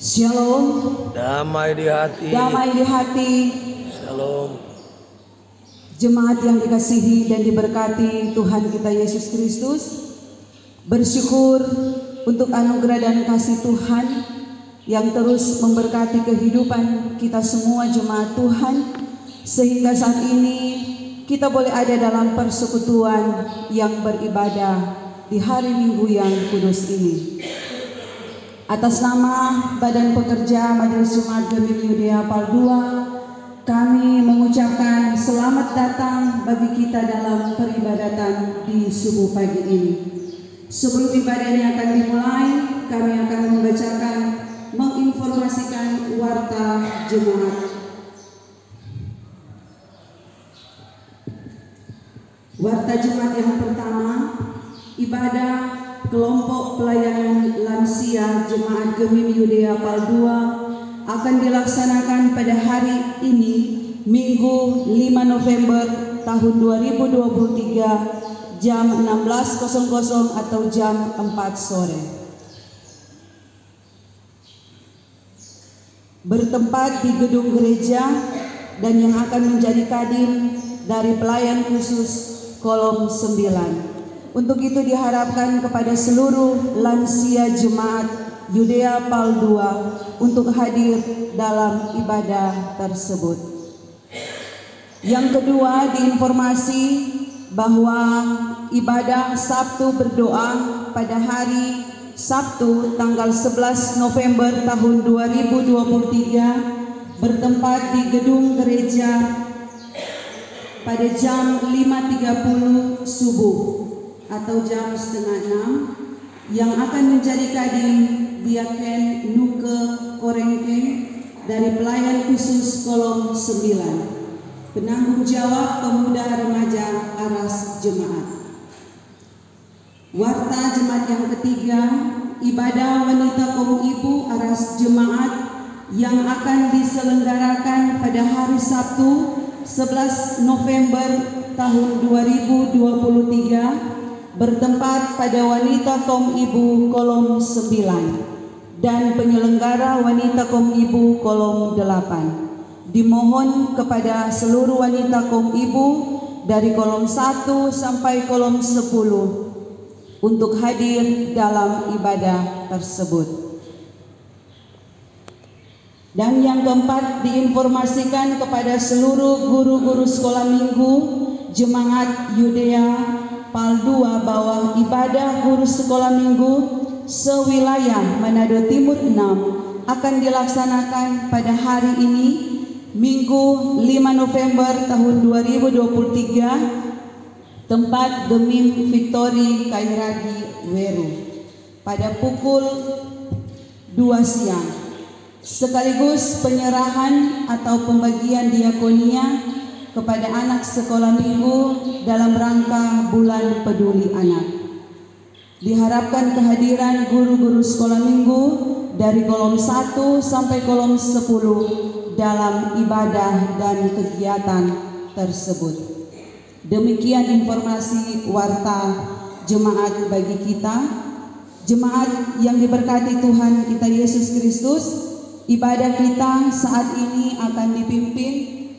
Shalom. Damai di hati. Damai di hati. Shalom. Jemaat yang dikasihi dan diberkati Tuhan kita Yesus Kristus, bersyukur untuk anugerah dan kasih Tuhan yang terus memberkati kehidupan kita semua jemaat Tuhan, sehingga saat ini kita boleh ada dalam persekutuan yang beribadah di hari Minggu yang kudus ini. Atas nama Badan Pekerja Majelis Jemaat Gemim Yudea Pal II, kami mengucapkan selamat datang bagi kita dalam peribadatan di subuh pagi ini. Sebelum ibadah ini akan dimulai, kami akan membacakan, menginformasikan warta jemaat. Warta jemaat yang pertama, ibadah kelompok pelayanan lansia Jemaat Gemim Yudea Pal II akan dilaksanakan pada hari ini, Minggu 5 November tahun 2023 jam 16.00 atau jam 4 sore. Bertempat di gedung gereja dan yang akan menjadi kadim dari pelayan khusus kolom 9. Untuk itu diharapkan kepada seluruh lansia Jemaat Yudea Pal II untuk hadir dalam ibadah tersebut. Yang kedua, diinformasi bahwa ibadah Sabtu berdoa pada hari Sabtu tanggal 11 November tahun 2023 bertempat di gedung gereja pada jam 5.30 subuh atau jam setengah 6, yang akan menjadi kadim Diaken Nuke Korengkeng dari pelayan khusus kolom 9, penanggung jawab pemuda remaja Aras Jemaat. Warta jemaat yang ketiga, ibadah wanita kaum ibu Aras Jemaat yang akan diselenggarakan pada hari Sabtu 11 November tahun 2023 bertempat pada wanita kaum ibu kolom 9 dan penyelenggara wanita kaum ibu kolom 8. Dimohon kepada seluruh wanita kaum ibu dari kolom 1 sampai kolom 10 untuk hadir dalam ibadah tersebut. Dan yang keempat, diinformasikan kepada seluruh guru-guru sekolah minggu Jemaat Yudea Pal II bahwa ibadah guru sekolah minggu sewilayah Manado Timur 6 akan dilaksanakan pada hari ini, Minggu 5 November tahun 2023, tempat Gemim Victory Kairagi Weru pada pukul 2 siang, sekaligus penyerahan atau pembagian diakonia kepada anak sekolah minggu dalam rangka Bulan Peduli Anak. Diharapkan kehadiran guru-guru sekolah minggu dari kolom 1 sampai kolom 10 dalam ibadah dan kegiatan tersebut. Demikian informasi warta jemaat bagi kita. Jemaat yang diberkati Tuhan kita Yesus Kristus, ibadah kita saat ini akan dipimpin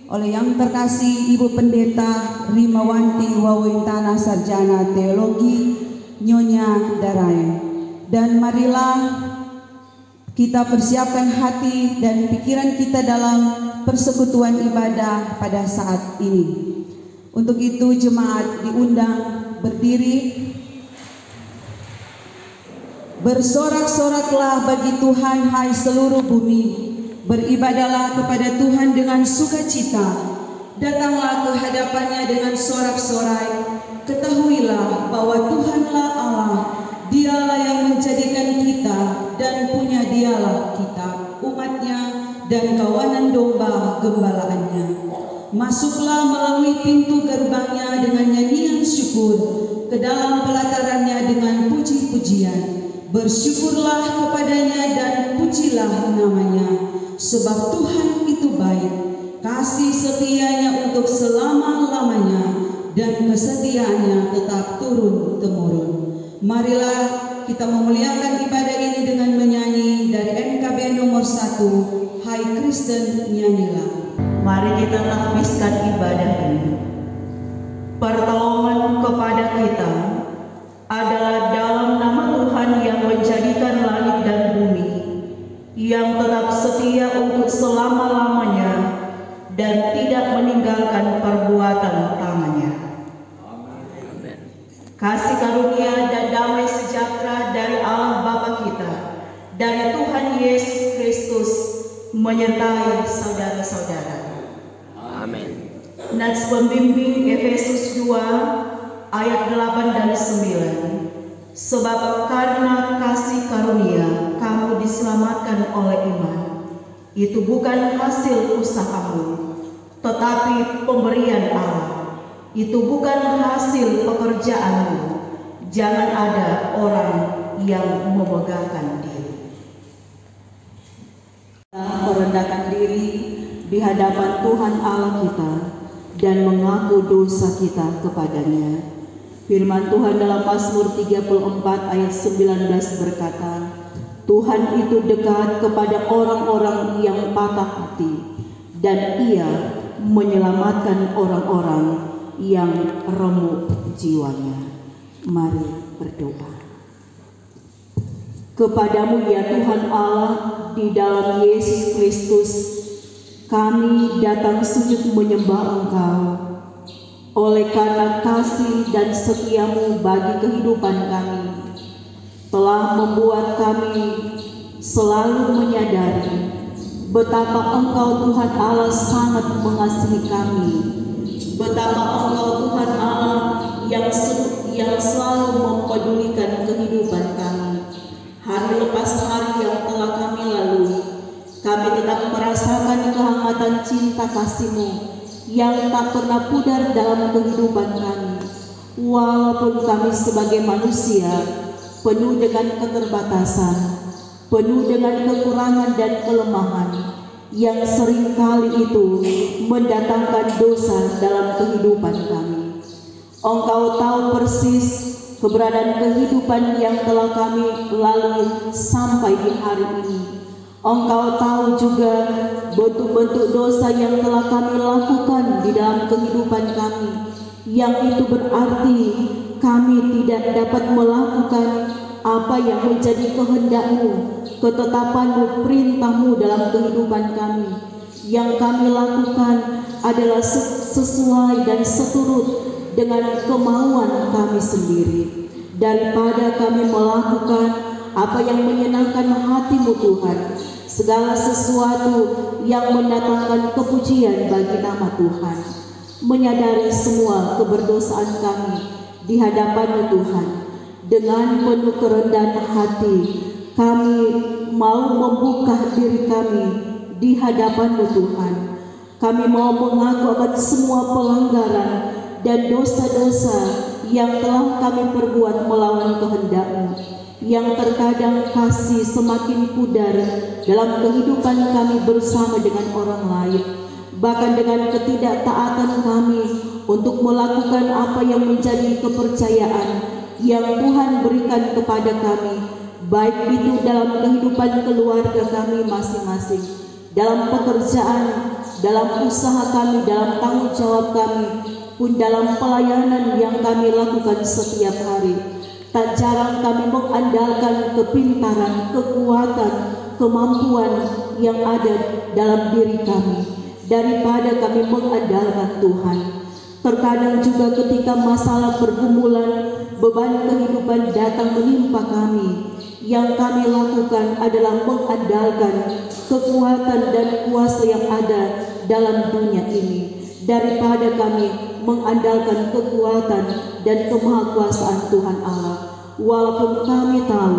oleh yang terkasih Ibu Pendeta Rimawanti Wawintana Sarjana Teologi Nyonya Darai. Dan marilah kita persiapkan hati dan pikiran kita dalam persekutuan ibadah pada saat ini. Untuk itu jemaat diundang berdiri. Bersorak-soraklah bagi Tuhan hai seluruh bumi. Beribadahlah kepada Tuhan dengan sukacita. Datanglah ke hadapannya dengan sorak-sorai. Ketahuilah bahwa Tuhanlah Allah. Dialah yang menjadikan kita dan punya dialah kita, umatnya dan kawanan domba gembalaannya. Masuklah melalui pintu gerbangnya dengan nyanyian syukur, ke dalam pelatarannya dengan puji-pujian. Bersyukurlah kepadanya dan pujilah namanya. Sebab Tuhan itu baik, kasih setianya untuk selama-lamanya, dan kesetiaannya tetap turun-temurun. Marilah kita memuliakan ibadah ini dengan menyanyi dari NKB nomor nomor 1, Hai Kristen nyanyilah. Mari kita takbiskan ibadah ini. Pertolongan kepada kita adalah dalam nama Tuhan yang menjadikan langit dan bumi, yang tetap setia untuk selama-lamanya dan tidak meninggalkan perbuatan tangannya. Kasih karunia dan damai sejahtera dari Allah Bapa kita, dari Tuhan Yesus Kristus, menyertai saudara-saudara. Amin. Nats pembimbing Efesus 2 ayat 8 dan 9. Sebab karena kasih karunia kamu diselamatkan oleh iman. Itu bukan hasil usahamu, tetapi pemberian Allah. Itu bukan hasil pekerjaanmu. Jangan ada orang yang memegahkan diri. Merendahkan diri di hadapan Tuhan Allah kita dan mengaku dosa kita kepadanya. Firman Tuhan dalam Mazmur 34 ayat 19 berkata, Tuhan itu dekat kepada orang-orang yang patah hati, dan Ia menyelamatkan orang-orang yang remuk jiwanya. Mari berdoa. Kepadamu ya Tuhan Allah, di dalam Yesus Kristus, kami datang sujud menyembah Engkau. Oleh karena kasih dan setiamu bagi kehidupan kami, telah membuat kami selalu menyadari betapa Engkau Tuhan Allah sangat mengasihi kami, betapa Engkau Tuhan Allah yang selalu mempedulikan kehidupan kami. Hari lepas hari yang telah kami lalui, kami tetap merasakan kehangatan cinta kasih-Mu yang tak pernah pudar dalam kehidupan kami. Walaupun kami sebagai manusia penuh dengan keterbatasan, penuh dengan kekurangan dan kelemahan yang seringkali itu mendatangkan dosa dalam kehidupan kami. Engkau tahu persis keberadaan kehidupan yang telah kami lalui sampai di hari ini. Engkau tahu juga bentuk-bentuk dosa yang telah kami lakukan di dalam kehidupan kami, yang itu berarti kami tidak dapat melakukan apa yang menjadi kehendak-Mu, ketetapan-Mu, perintah-Mu dalam kehidupan kami. Yang kami lakukan adalah sesuai dan seturut dengan kemauan kami sendiri. Daripada kami melakukan apa yang menyenangkan hati-Mu Tuhan, segala sesuatu yang mendatangkan kepujian bagi nama Tuhan, menyadari semua keberdosaan kami di hadapan-Mu Tuhan, dengan penuh kerendahan hati kami mau membuka diri kami di hadapan-Mu Tuhan. Kami mau mengaku akan semua pelanggaran dan dosa-dosa yang telah kami perbuat melawan kehendak-Mu, yang terkadang kasih semakin pudar dalam kehidupan kami bersama dengan orang lain, bahkan dengan ketidaktaatan kami untuk melakukan apa yang menjadi kepercayaan yang Tuhan berikan kepada kami, baik itu dalam kehidupan keluarga kami masing-masing, dalam pekerjaan, dalam usaha kami, dalam tanggung jawab kami, pun dalam pelayanan yang kami lakukan setiap hari. Tak jarang kami mengandalkan kepintaran, kekuatan, kemampuan yang ada dalam diri kami daripada kami mengandalkan Tuhan. Terkadang juga ketika masalah pergumulan, beban kehidupan datang menimpa kami, yang kami lakukan adalah mengandalkan kekuatan dan kuasa yang ada dalam dunia ini daripada kami mengandalkan kekuatan dan kemahakuasaan Tuhan Allah. Walaupun kami tahu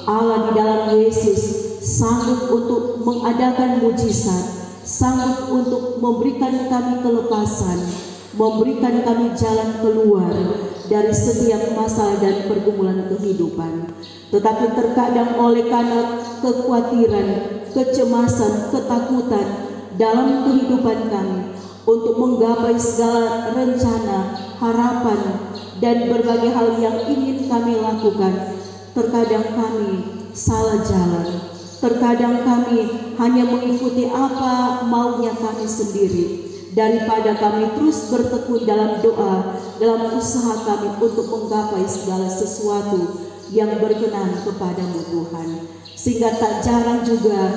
Allah di dalam Yesus sanggup untuk mengadakan mujizat, sanggup untuk memberikan kami kelepasan, memberikan kami jalan keluar dari setiap masalah dan pergumulan kehidupan. Tetapi terkadang oleh karena kekhawatiran, kecemasan, ketakutan dalam kehidupan kami untuk menggapai segala rencana, harapan, dan berbagai hal yang ingin kami lakukan, terkadang kami salah jalan, Terkadang kami hanya mengikuti apa maunya kami sendiri, daripada kami terus bertekun dalam doa, dalam usaha kami untuk menggapai segala sesuatu yang berkenan kepadamu Tuhan. Sehingga tak jarang juga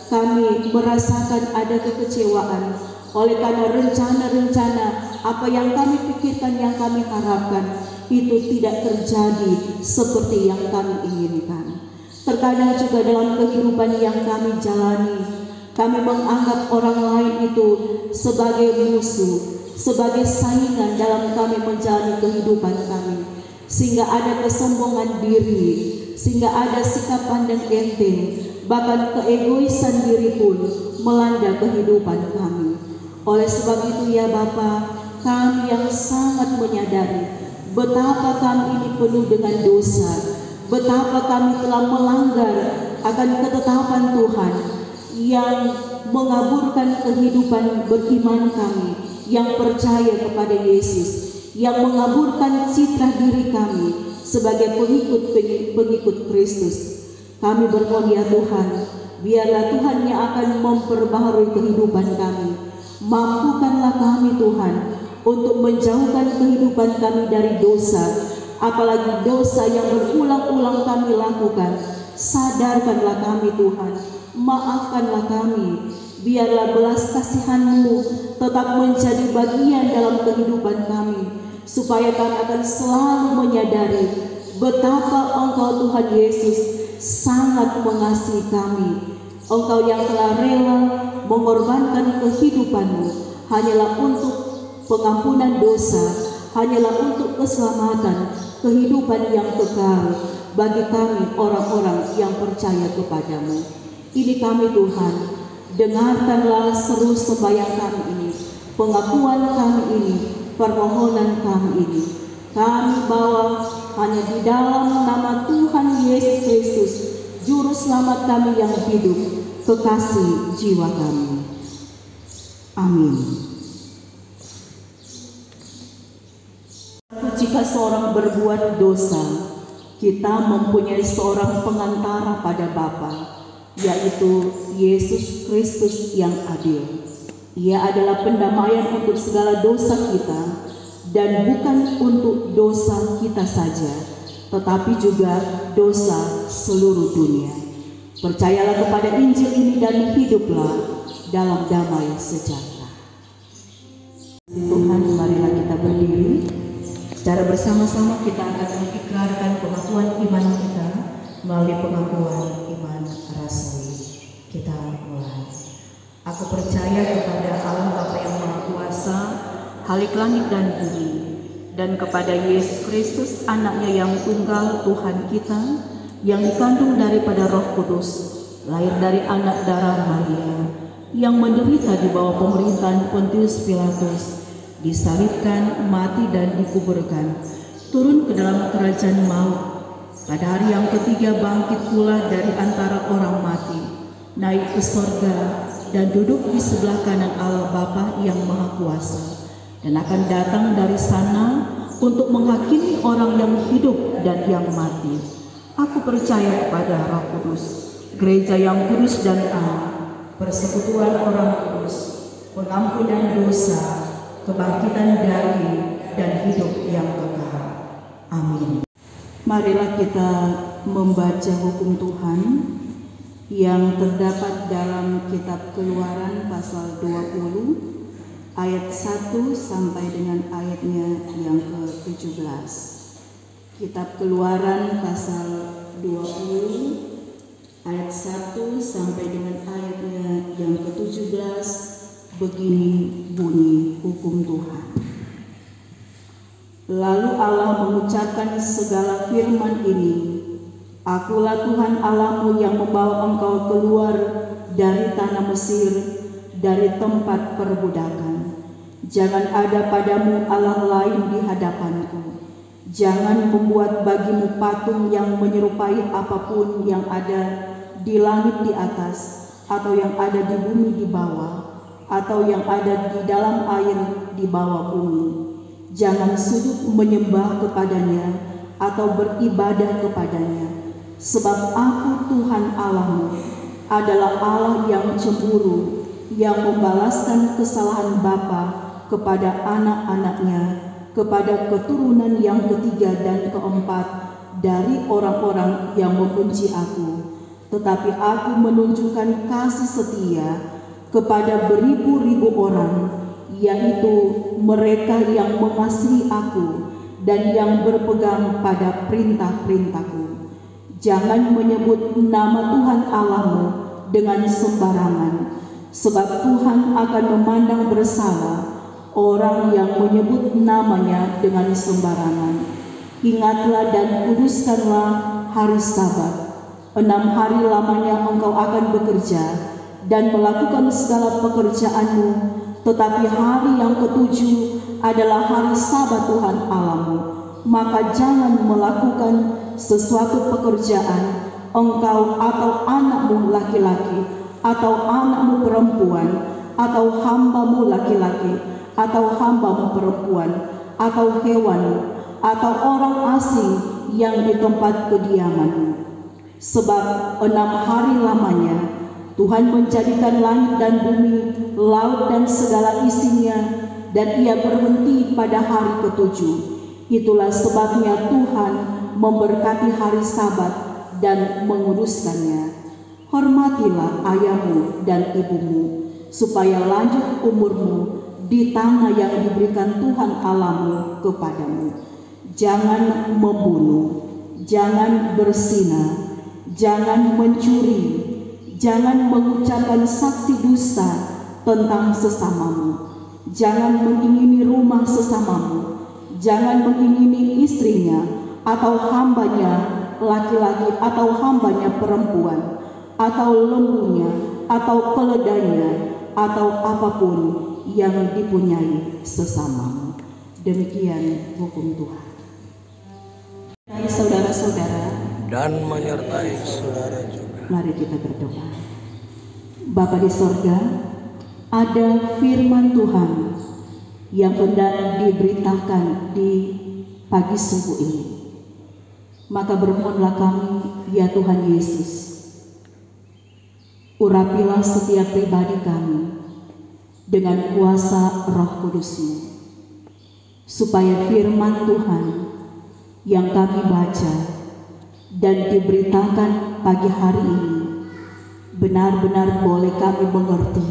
kami merasakan ada kekecewaan oleh karena rencana-rencana apa yang kami pikirkan, yang kami harapkan itu tidak terjadi seperti yang kami inginkan. Terkadang juga dalam kehidupan yang kami jalani, kami menganggap orang lain itu sebagai musuh, sebagai saingan dalam kami menjalani kehidupan kami. Sehingga ada kesombongan diri, sehingga ada sikap pandang enteng, bahkan keegoisan diri pun melanda kehidupan kami. Oleh sebab itu ya Bapa, kami yang sangat menyadari betapa kami ini penuh dengan dosa, betapa kami telah melanggar akan ketetapan Tuhan yang mengaburkan kehidupan beriman kami yang percaya kepada Yesus, yang mengaburkan citra diri kami sebagai pengikut Kristus. Kami bermohon ya Tuhan, biarlah Tuhan yang akan memperbaharui kehidupan kami. Mampukanlah kami Tuhan untuk menjauhkan kehidupan kami dari dosa, apalagi dosa yang berulang-ulang kami lakukan. Sadarkanlah kami Tuhan, maafkanlah kami. Biarlah belas kasihan-Mu tetap menjadi bagian dalam kehidupan kami, supaya kami akan selalu menyadari betapa Engkau Tuhan Yesus sangat mengasihi kami. Engkau yang telah rela mengorbankan kehidupan-Mu hanyalah untuk pengampunan dosa, hanyalah untuk keselamatan, kehidupan yang kekal bagi kami orang-orang yang percaya kepadamu. Ini kami Tuhan, dengarkanlah seru sembahyang kami ini, pengakuan kami ini, permohonan kami ini. Kami bawa hanya di dalam nama Tuhan Yesus Kristus, Juru Selamat kami yang hidup, kekasih jiwa kami. Amin. Jika seorang berbuat dosa, kita mempunyai seorang pengantara pada Bapa, yaitu Yesus Kristus yang adil. Ia adalah pendamaian untuk segala dosa kita, dan bukan untuk dosa kita saja, tetapi juga dosa seluruh dunia. Percayalah kepada Injil ini dan hiduplah dalam damai sejahtera. Tuhan, marilah kita berdiri. Secara bersama-sama kita akan mengikrarkan pengakuan iman kita melalui pengakuan iman rasuli. Kita mulai. Aku percaya kepada Allah Bapa yang Maha Kuasa, Khalik langit dan bumi, dan kepada Yesus Kristus, Anaknya yang tunggal Tuhan kita, yang dikandung daripada Roh Kudus, lahir dari anak darah Maria, yang menderita di bawah pemerintahan Pontius Pilatus, disalibkan, mati dan dikuburkan, turun ke dalam kerajaan maut, pada hari yang ketiga bangkit pula dari antara orang mati, naik ke sorga dan duduk di sebelah kanan Allah Bapa yang Maha Kuasa, dan akan datang dari sana untuk menghakimi orang yang hidup dan yang mati. Aku percaya kepada Roh Kudus, gereja yang kudus dan am, persekutuan orang kudus, pengampunan dosa, kebangkitan daging, dan hidup yang kekal. Amin. Marilah kita membaca hukum Tuhan yang terdapat dalam kitab Keluaran pasal 20 ayat 1 sampai dengan ayatnya yang ke-17. Kitab Keluaran pasal 20 ayat 1 sampai dengan ayatnya yang ke-17. Begini bunyi hukum Tuhan. Lalu Allah mengucapkan segala firman ini, Akulah Tuhan Allahmu yang membawa engkau keluar dari tanah Mesir, dari tempat perbudakan. Jangan ada padamu Allah lain di hadapanku. Jangan membuat bagimu patung yang menyerupai apapun yang ada di langit di atas, atau yang ada di bumi di bawah, atau yang ada di dalam air di bawah bumi. Jangan sujud menyembah kepadanya atau beribadah kepadanya, sebab Aku Tuhan Allahmu, adalah Allah yang cemburu, yang membalaskan kesalahan bapa kepada anak-anaknya, kepada keturunan yang ketiga dan keempat dari orang-orang yang membenci aku. Tetapi aku menunjukkan kasih setia kepada beribu-ribu orang, yaitu mereka yang mengasihi aku dan yang berpegang pada perintah-perintahku. Jangan menyebut nama Tuhan Allahmu dengan sembarangan, sebab Tuhan akan memandang bersalah orang yang menyebut namanya dengan sembarangan. Ingatlah dan kuduskanlah hari Sabat. 6 hari lamanya engkau akan bekerja dan melakukan segala pekerjaanmu, tetapi hari yang ketujuh adalah hari Sabat Tuhan Allahmu. Maka jangan melakukan sesuatu pekerjaan, engkau atau anakmu laki-laki, atau anakmu perempuan, atau hambamu laki-laki, atau hambamu perempuan, atau hewanmu, atau orang asing yang di tempat kediamanmu. Sebab 6 hari lamanya Tuhan menjadikan langit dan bumi, laut dan segala isinya, dan ia berhenti pada hari ketujuh. Itulah sebabnya Tuhan memberkati hari Sabat dan menguduskannya. Hormatilah ayahmu dan ibumu, supaya lanjut umurmu di tanah yang diberikan Tuhan Allahmu kepadamu. Jangan membunuh, jangan berzina, jangan mencuri, jangan mengucapkan saksi dusta tentang sesamamu, jangan mengingini rumah sesamamu, jangan mengingini istrinya atau hambanya laki-laki atau hambanya perempuan, atau lembunya atau keledainya, atau apapun yang dipunyai sesamamu. Demikian hukum Tuhan. Saudara-saudara, dan menyertai saudara juga. mari kita berdoa. Bapa di sorga, ada firman Tuhan yang hendak diberitakan di pagi subuh ini. Maka bermohonlah kami, ya Tuhan Yesus, urapilah setiap pribadi kami dengan kuasa Roh Kudus-Mu, supaya firman Tuhan yang kami baca dan diberitakan pagi hari ini benar-benar boleh kami mengerti,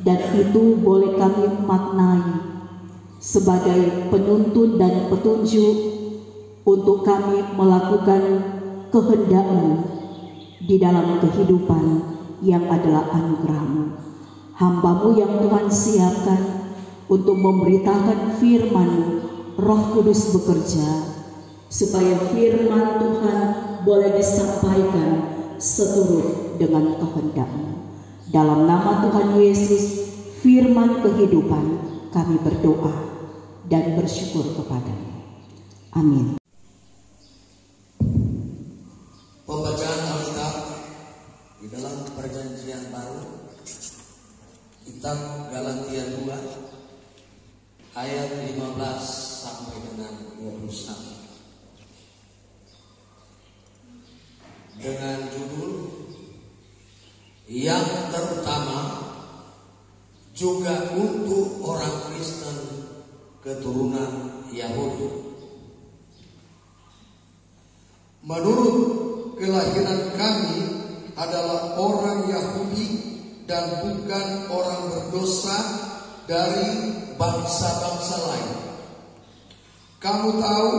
dan itu boleh kami maknai sebagai penuntun dan petunjuk untuk kami melakukan kehendak-Mu di dalam kehidupan yang adalah anugerah-Mu. Hamba-Mu yang Tuhan siapkan untuk memberitakan firman-Mu, Roh Kudus bekerja supaya firman Tuhan boleh disampaikan seturut dengan kehendak-Mu. Dalam nama Tuhan Yesus, firman kehidupan, kami berdoa dan bersyukur kepada-Mu. Amin. Pembacaan Alkitab di dalam Perjanjian Baru, kitab Galatia 2 ayat 15 sampai dengan 21. Dengan judul yang terutama juga untuk orang Kristen keturunan Yahudi. Menurut kelahiran kami adalah orang Yahudi dan bukan orang berdosa dari bangsa-bangsa lain. Kamu tahu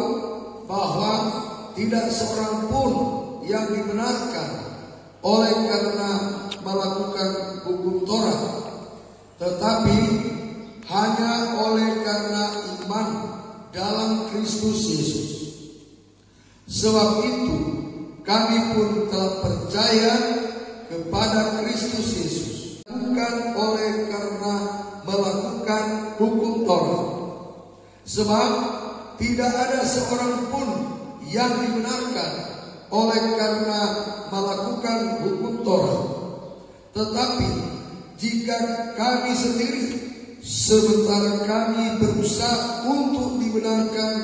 bahwa tidak seorang pun yang dibenarkan oleh karena melakukan hukum Taurat, tetapi hanya oleh karena iman dalam Kristus Yesus. Sebab itu kami pun telah percaya kepada Kristus Yesus, bukan oleh karena melakukan hukum Taurat. Sebab tidak ada seorang pun yang dibenarkan oleh karena melakukan hukum Taurat. Tetapi jika kami sendiri sementara kami berusaha untuk dibenarkan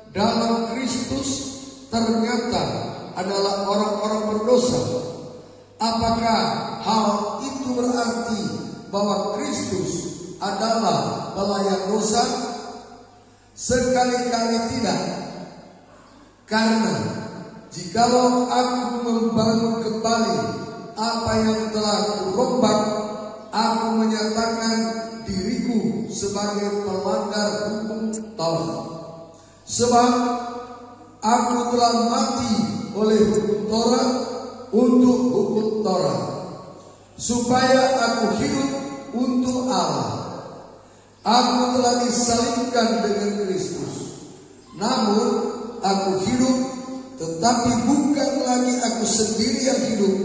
dalam Kristus ternyata adalah orang-orang berdosa, Apakah hal itu berarti bahwa Kristus adalah pelayan dosa? Sekali-kali tidak. Karena jikalau aku membangun kembali apa yang telah kurombak, aku menyatakan diriku sebagai pelanggar hukum Taurat. Sebab aku telah mati oleh hukum Taurat untuk hukum Taurat, supaya aku hidup untuk Allah. Aku telah disalibkan dengan Kristus. Namun aku hidup, tetapi bukan lagi aku sendiri yang hidup,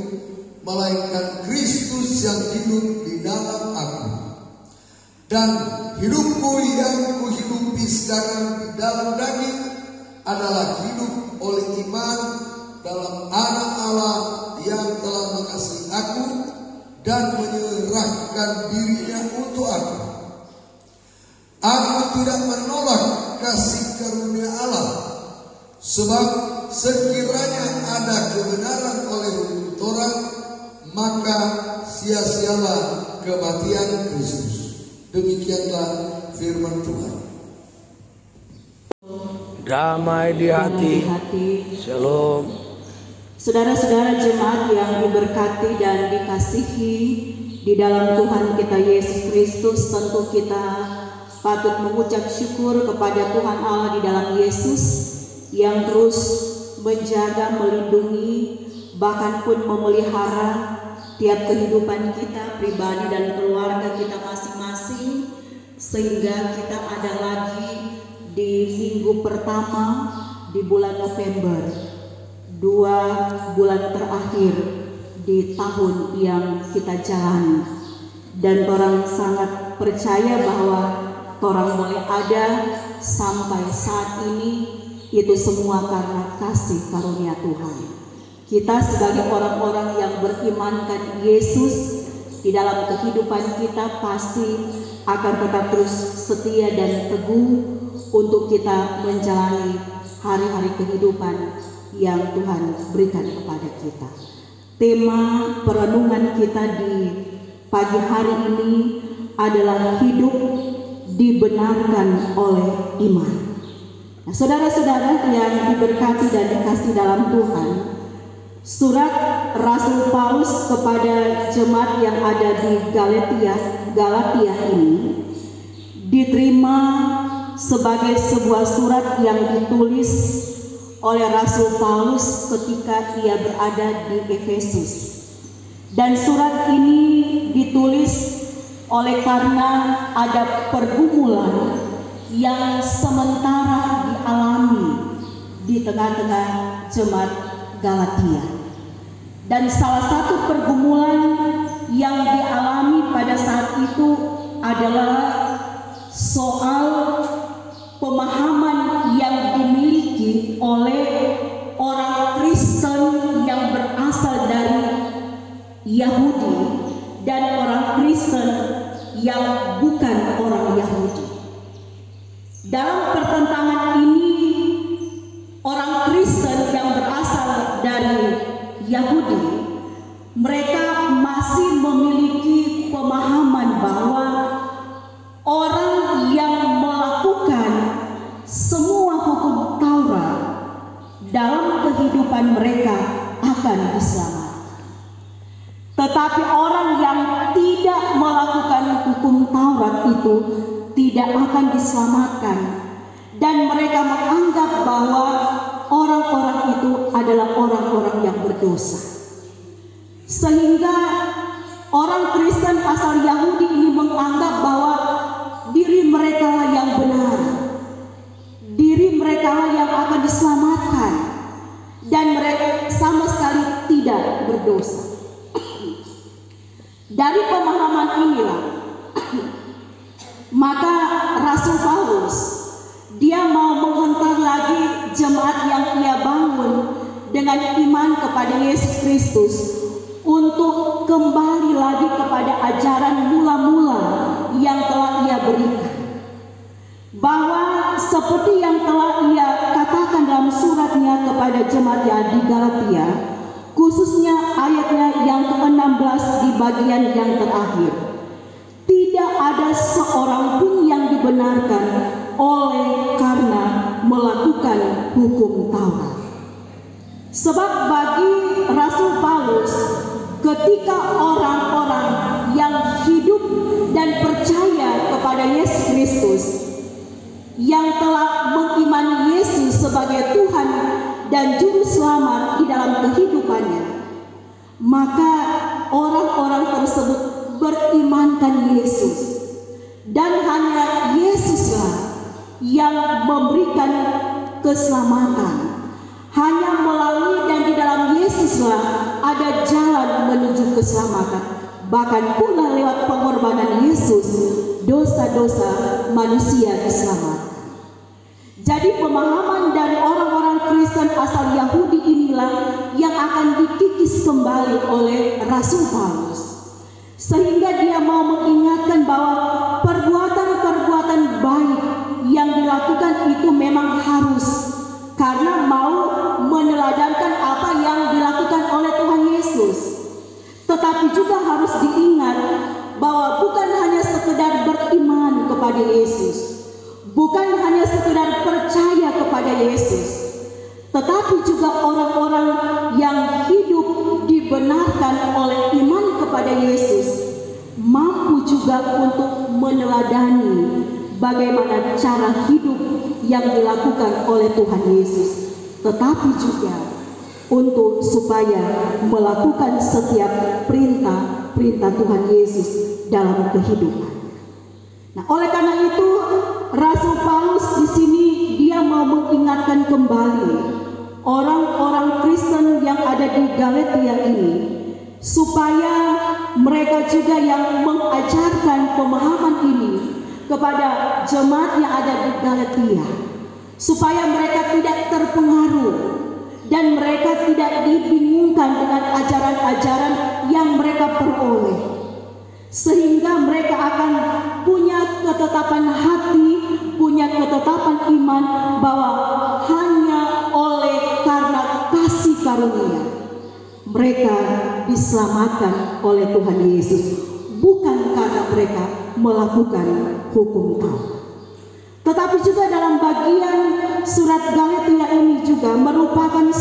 melainkan Kristus yang hidup di dalam aku. Dan hidupku yang kuhidupi sekarang di dalam daging adalah hidup oleh iman dalam Anak Allah yang telah mengasihi aku dan menyerahkan dirinya untuk aku. Aku tidak menolak kasih karunia Allah, sebab sekiranya ada kebenaran oleh hukum Taurat, maka sia-sialah kematian Kristus. Demikianlah firman Tuhan. Damai di hati. Shalom. Saudara-saudara jemaat yang diberkati dan dikasihi di dalam Tuhan kita Yesus Kristus, tentu kita patut mengucap syukur kepada Tuhan Allah di dalam Yesus yang terus menjaga, melindungi, bahkan pun memelihara tiap kehidupan kita pribadi dan keluarga kita masing-masing, sehingga kita ada lagi di minggu pertama di bulan November, 2 bulan terakhir di tahun yang kita jalani. Dan orang sangat percaya bahwa orang boleh ada sampai saat ini, itu semua karena kasih karunia Tuhan. Kita sebagai orang-orang yang berimankan Yesus di dalam kehidupan kita pasti akan tetap terus setia dan teguh untuk kita menjalani hari-hari kehidupan yang Tuhan berikan kepada kita. Tema perenungan kita di pagi hari ini adalah hidup dibenarkan oleh iman. Nah, saudara-saudara yang diberkati dan dikasih dalam Tuhan, surat Rasul Paulus kepada jemaat yang ada di Galatia ini diterima sebagai sebuah surat yang ditulis oleh Rasul Paulus ketika ia berada di Efesus. Dan surat ini ditulis oleh karena ada pergumulan yang sementara dialami di tengah-tengah jemaat Galatia. Dan salah satu pergumulan yang dialami pada saat itu adalah soal pemahaman yang dimiliki oleh orang Kristen yang berasal dari Yahudi dan orang Kristen yang bukan orang Yahudi. Dalam pertentangan ini, orang Kristen yang berasal dari Yahudi, mereka masih memiliki pemahaman bahwa orang yang melakukan semua hukum Taurat dalam kehidupan mereka akan diselamatkan. Tetapi orang yang tidak melakukan hukum Taurat itu tidak akan diselamatkan. Dan mereka menganggap bahwa orang-orang itu adalah orang-orang yang berdosa. Sehingga orang Kristen asal Yahudi ini menganggap bahwa diri mereka lah yang benar, diri mereka lah yang akan diselamatkan, dan mereka sama sekali tidak berdosa. Dari pemahaman inilah maka Rasul Paulus dia mau menghentar lagi jemaat yang ia bangun dengan iman kepada Yesus Kristus untuk kembali lagi kepada ajaran mula-mula yang telah ia berikan. Bahwa seperti yang telah ia katakan dalam suratnya kepada jemaat yang di Galatia, khususnya ayatnya yang ke-16 di bagian yang terakhir. Tidak ada seorang pun yang dibenarkan oleh karena melakukan hukum Taurat. Sebab bagi Rasul Paulus, ketika orang-orang yang hidup dan percaya kepada Yesus Kristus, yang telah mengimani Yesus sebagai Tuhan dan Juru Selamat di dalam kehidupannya, maka orang-orang tersebut berimankan Yesus, dan hanya Yesuslah yang memberikan keselamatan. Hanya melalui dan di dalam Yesuslah ada jalan menuju keselamatan. Bahkan pula lewat pengorbanan Yesus, dosa-dosa manusia diselamatkan. Jadi pemahaman dari orang-orang Kristen asal Yahudi inilah yang akan dikikis kembali oleh Rasul Paulus, sehingga dia mau mengingatkan bahwa perbuatan-perbuatan baik yang dilakukan itu memang harus, karena mau meneladankan apa yang dilakukan oleh Tuhan Yesus. Tetapi juga harus diingat bahwa bukan hanya sekedar beriman kepada Yesus, bukan hanya sekedar percaya kepada Yesus, tetapi juga orang-orang yang hidup dibenarkan oleh iman kepada Yesus mampu juga untuk meneladani bagaimana cara hidup yang dilakukan oleh Tuhan Yesus, tetapi juga untuk supaya melakukan setiap perintah Tuhan Yesus dalam kehidupan. Nah, oleh karena itu Rasul Paulus di sini dia mau mengingatkan kembali orang-orang Kristen yang ada di Galatia ini, supaya mereka juga yang mengajarkan pemahaman ini kepada jemaat yang ada di Galatia, supaya mereka tidak terpengaruh dan mereka tidak dibingungkan dengan ajaran-ajaran yang mereka peroleh, sehingga mereka akan punya ketetapan hati, punya ketetapan iman bahwa hanya oleh karena kasih karunia mereka diselamatkan oleh Tuhan Yesus, bukan karena mereka melakukan hukum Taurat. Tetapi juga dalam bagian surat Galatia ini juga merupakan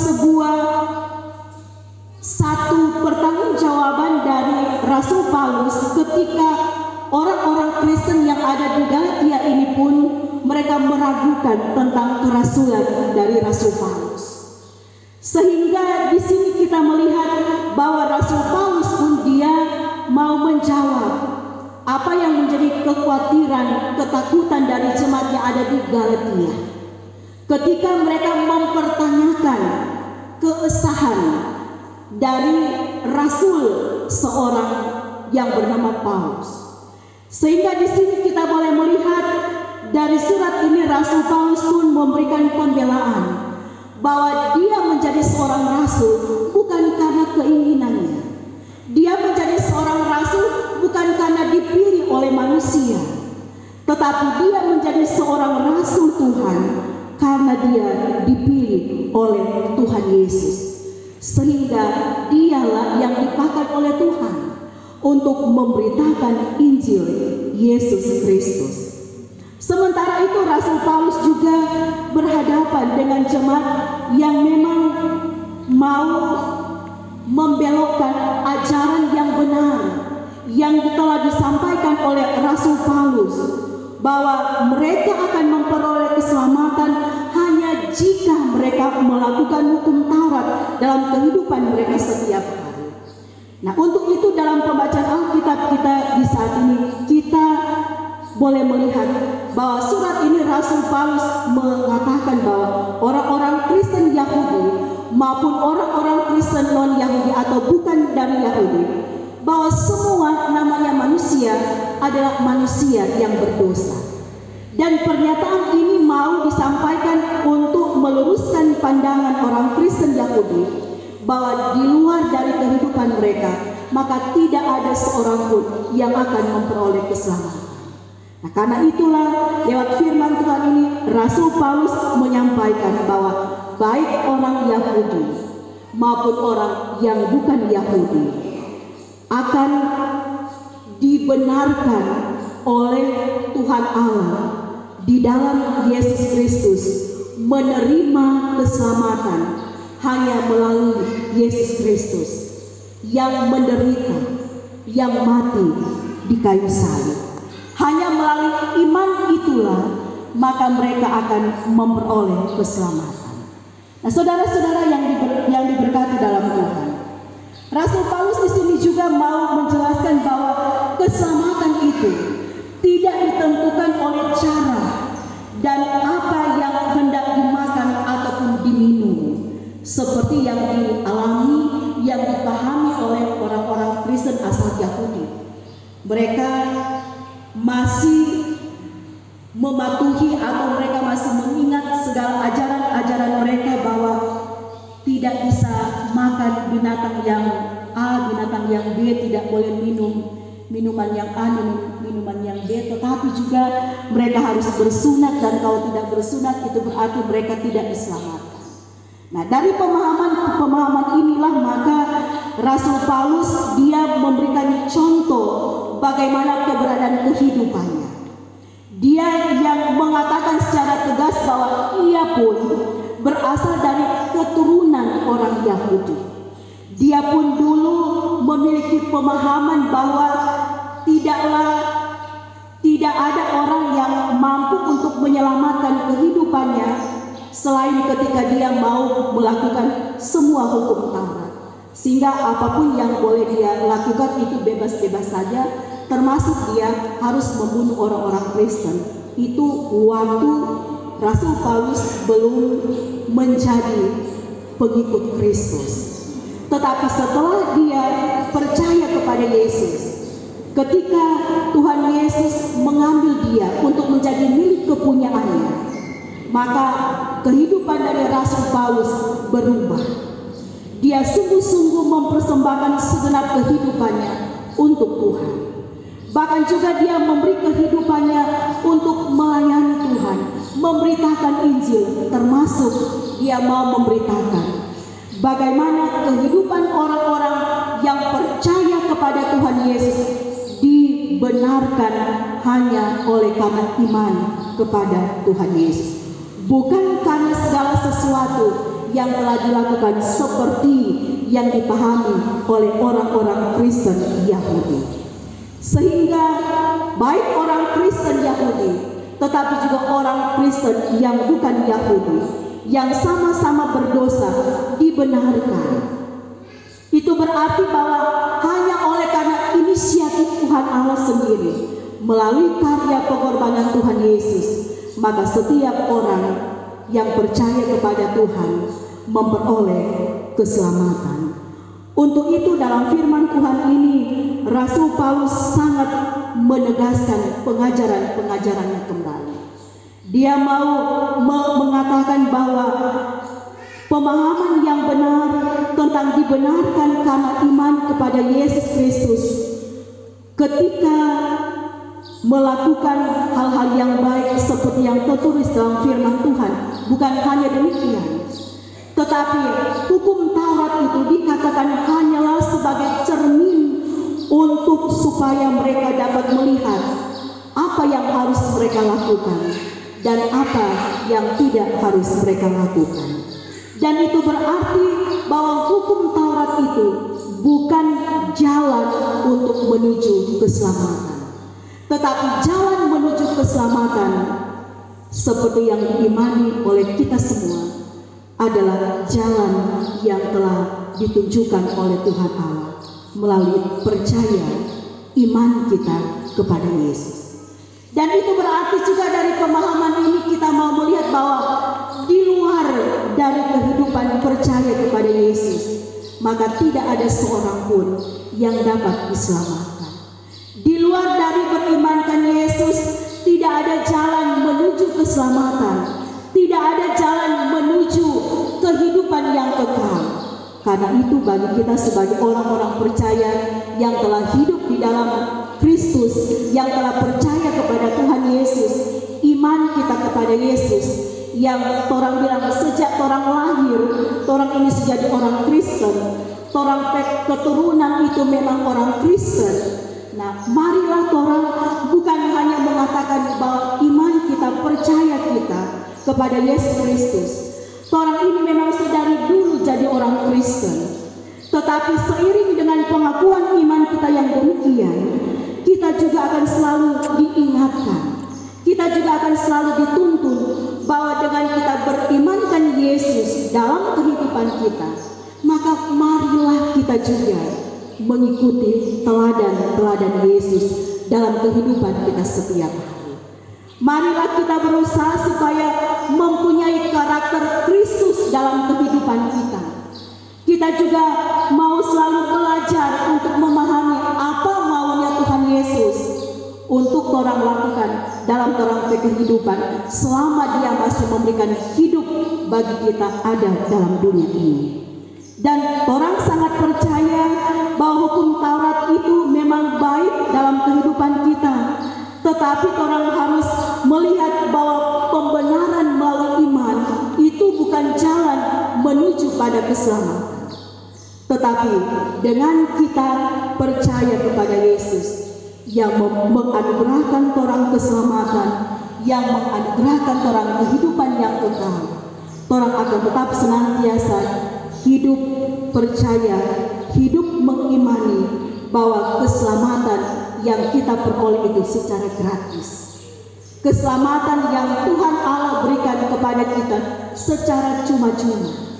satu pertanggungjawaban dari Rasul Paulus ketika orang-orang Kristen yang ada di Galatia ini pun mereka meragukan tentang kerasulan dari Rasul Paulus. Sehingga di sini kita melihat bahwa Rasul Paulus pun dia mau menjawab apa yang menjadi kekhawatiran, ketakutan dari jemaat yang ada di Galatia, ketika mereka mempertanyakan keesahan dari rasul seorang yang bernama Paulus. Sehingga di sini kita boleh melihat dari surat ini Rasul Paulus pun memberikan pembelaan bahwa dia menjadi seorang rasul bukan karena keinginannya. Dia menjadi seorang rasul bukan karena dipilih oleh manusia, tetapi dia menjadi seorang rasul Tuhan karena dia dipilih oleh Tuhan Yesus, sehingga dialah yang dipakai oleh Tuhan untuk memberitakan Injil Yesus Kristus. Sementara itu Rasul Paulus juga berhadapan dengan jemaat yang memang mau membelokkan ajaran yang benar yang telah disampaikan oleh Rasul Paulus, bahwa mereka akan memperoleh keselamatan hanya jika mereka melakukan hukum Taurat dalam kehidupan mereka setiap hari. Nah, untuk itu dalam pembacaan Alkitab kita di saat ini kita boleh melihat bahwa surat ini Rasul Paulus mengatakan bahwa orang-orang Kristen Yahudi maupun orang-orang Kristen non-Yahudi atau bukan dari Yahudi, bahwa semua namanya manusia adalah manusia yang berdosa. Dan pernyataan ini mau disampaikan untuk meluruskan pandangan orang Kristen Yahudi bahwa di luar dari kehidupan mereka maka tidak ada seorang pun yang akan memperoleh keselamatan. Nah, karena itulah lewat firman Tuhan ini Rasul Paulus menyampaikan bahwa baik orang Yahudi maupun orang yang bukan Yahudi akan dibenarkan oleh Tuhan Allah di dalam Yesus Kristus, menerima keselamatan hanya melalui Yesus Kristus yang menderita, yang mati di kayu salib. Hanya melalui iman itulah maka mereka akan memperoleh keselamatan. Nah, saudara-saudara yang diberkati dalam Tuhan, Rasul Paulus di sini juga mau menjelaskan bahwa keselamatan itu tidak ditentukan oleh cara dan apa yang hendak dimakan ataupun diminum, seperti yang dialami, yang dipahami oleh orang-orang Kristen asal Yahudi. Mereka masih mematuhi atau mereka masih mengingat segala ajaran-ajaran mereka bahwa tidak bisa makan binatang yang A, binatang yang B, tidak boleh minum minuman yang A, minuman yang B, tetapi juga mereka harus bersunat, dan kalau tidak bersunat itu berarti mereka tidak diselamatkan. Nah, dari pemahaman inilah maka Rasul Paulus dia memberikan contoh bagaimana keberadaan kehidupannya. Dia yang mengatakan secara tegas bahwa ia pun berasal dari keturunan orang Yahudi. Dia pun dulu memiliki pemahaman bahwa tidak ada orang yang mampu untuk menyelamatkan kehidupannya selain ketika dia mau melakukan semua hukum Taurat. Sehingga apapun yang boleh dia lakukan itu bebas-bebas saja, termasuk dia harus membunuh orang-orang Kristen. Itu waktu Rasul Paulus belum menjadi pengikut Kristus. Tetapi setelah dia percaya kepada Yesus, ketika Tuhan Yesus mengambil dia untuk menjadi milik kepunyaannya, maka kehidupan dari Rasul Paulus berubah. Dia sungguh-sungguh mempersembahkan segenap kehidupannya untuk Tuhan. Bahkan juga dia memberi kehidupannya untuk melayani Tuhan, memberitakan Injil, termasuk dia mau memberitakan bagaimana kehidupan orang-orang yang percaya kepada Tuhan Yesus dibenarkan hanya oleh karena iman kepada Tuhan Yesus, bukan karena segala sesuatu yang telah dilakukan seperti yang dipahami oleh orang-orang Kristen Yahudi. Sehingga baik orang Kristen Yahudi tetapi juga orang Kristen yang bukan Yahudi, yang sama-sama berdosa, dibenarkan. Itu berarti bahwa hanya oleh karena inisiatif Tuhan Allah sendiri, melalui karya pengorbanan Tuhan Yesus, maka setiap orang yang percaya kepada Tuhan memperoleh keselamatan. Untuk itu dalam firman Tuhan ini Rasul Paulus sangat menegaskan pengajaran-pengajarannya kembali. Dia mau mengatakan bahwa pemahaman yang benar tentang dibenarkan karena iman kepada Yesus Kristus ketika melakukan hal-hal yang baik seperti yang tertulis dalam firman Tuhan. Bukan hanya demikian, tetapi hukum Taurat itu dikatakan hanyalah sebagai cermin untuk supaya mereka dapat melihat apa yang harus mereka lakukan dan apa yang tidak harus mereka lakukan. Dan itu berarti bahwa hukum Taurat itu bukan jalan untuk menuju keselamatan, tetapi jalan menuju keselamatan seperti yang diimani oleh kita semua adalah jalan yang telah ditunjukkan oleh Tuhan Allah melalui percaya iman kita kepada Yesus. Dan itu berarti juga dari pemahaman ini kita mau melihat bahwa di luar dari kehidupan percaya kepada Yesus, maka tidak ada seorang pun yang dapat diselamatkan. Di luar dari berimankan Yesus, tidak ada jalan menuju keselamatan, tidak ada jalan menuju kehidupan yang kekal. Karena itu bagi kita sebagai orang-orang percaya yang telah hidup di dalam Kristus, yang telah percaya kepada Tuhan Yesus, iman kita kepada Yesus yang orang bilang sejak orang lahir, orang ini sejak orang Kristen, orang keturunan itu memang orang Kristen. Nah, marilah orang bukan hanya mengatakan bahwa iman kita, percaya kita kepada Yesus Kristus. Orang ini memang sedari dulu jadi orang Kristen. Tetapi seiring dengan pengakuan iman kita yang demikian, kita juga akan selalu diingatkan. Kita juga akan selalu dituntun bahwa dengan kita berimankan Yesus dalam kehidupan kita, maka marilah kita juga mengikuti teladan-teladan Yesus dalam kehidupan kita setiap hari. Marilah kita berusaha supaya mempunyai karakter Kristus dalam kehidupan kita. Kita juga mau selalu belajar untuk memahami apa maunya Tuhan Yesus untuk orang lakukan dalam orang kehidupan selama Dia masih memberikan hidup bagi kita ada dalam dunia ini. Dan orang sangat percaya bahwa hukum Taurat itu memang baik dalam kehidupan kita. Tetapi orang harus melihat bahwa pembenaran melalui iman itu bukan jalan menuju pada keselamatan. Tetapi dengan kita percaya kepada Yesus yang menganugerahkan orang keselamatan, yang menganugerahkan orang kehidupan yang kekal, orang akan tetap senantiasa hidup percaya, hidup mengimani bahwa keselamatan yang kita peroleh itu secara gratis. Keselamatan yang Tuhan Allah berikan kepada kita secara cuma-cuma.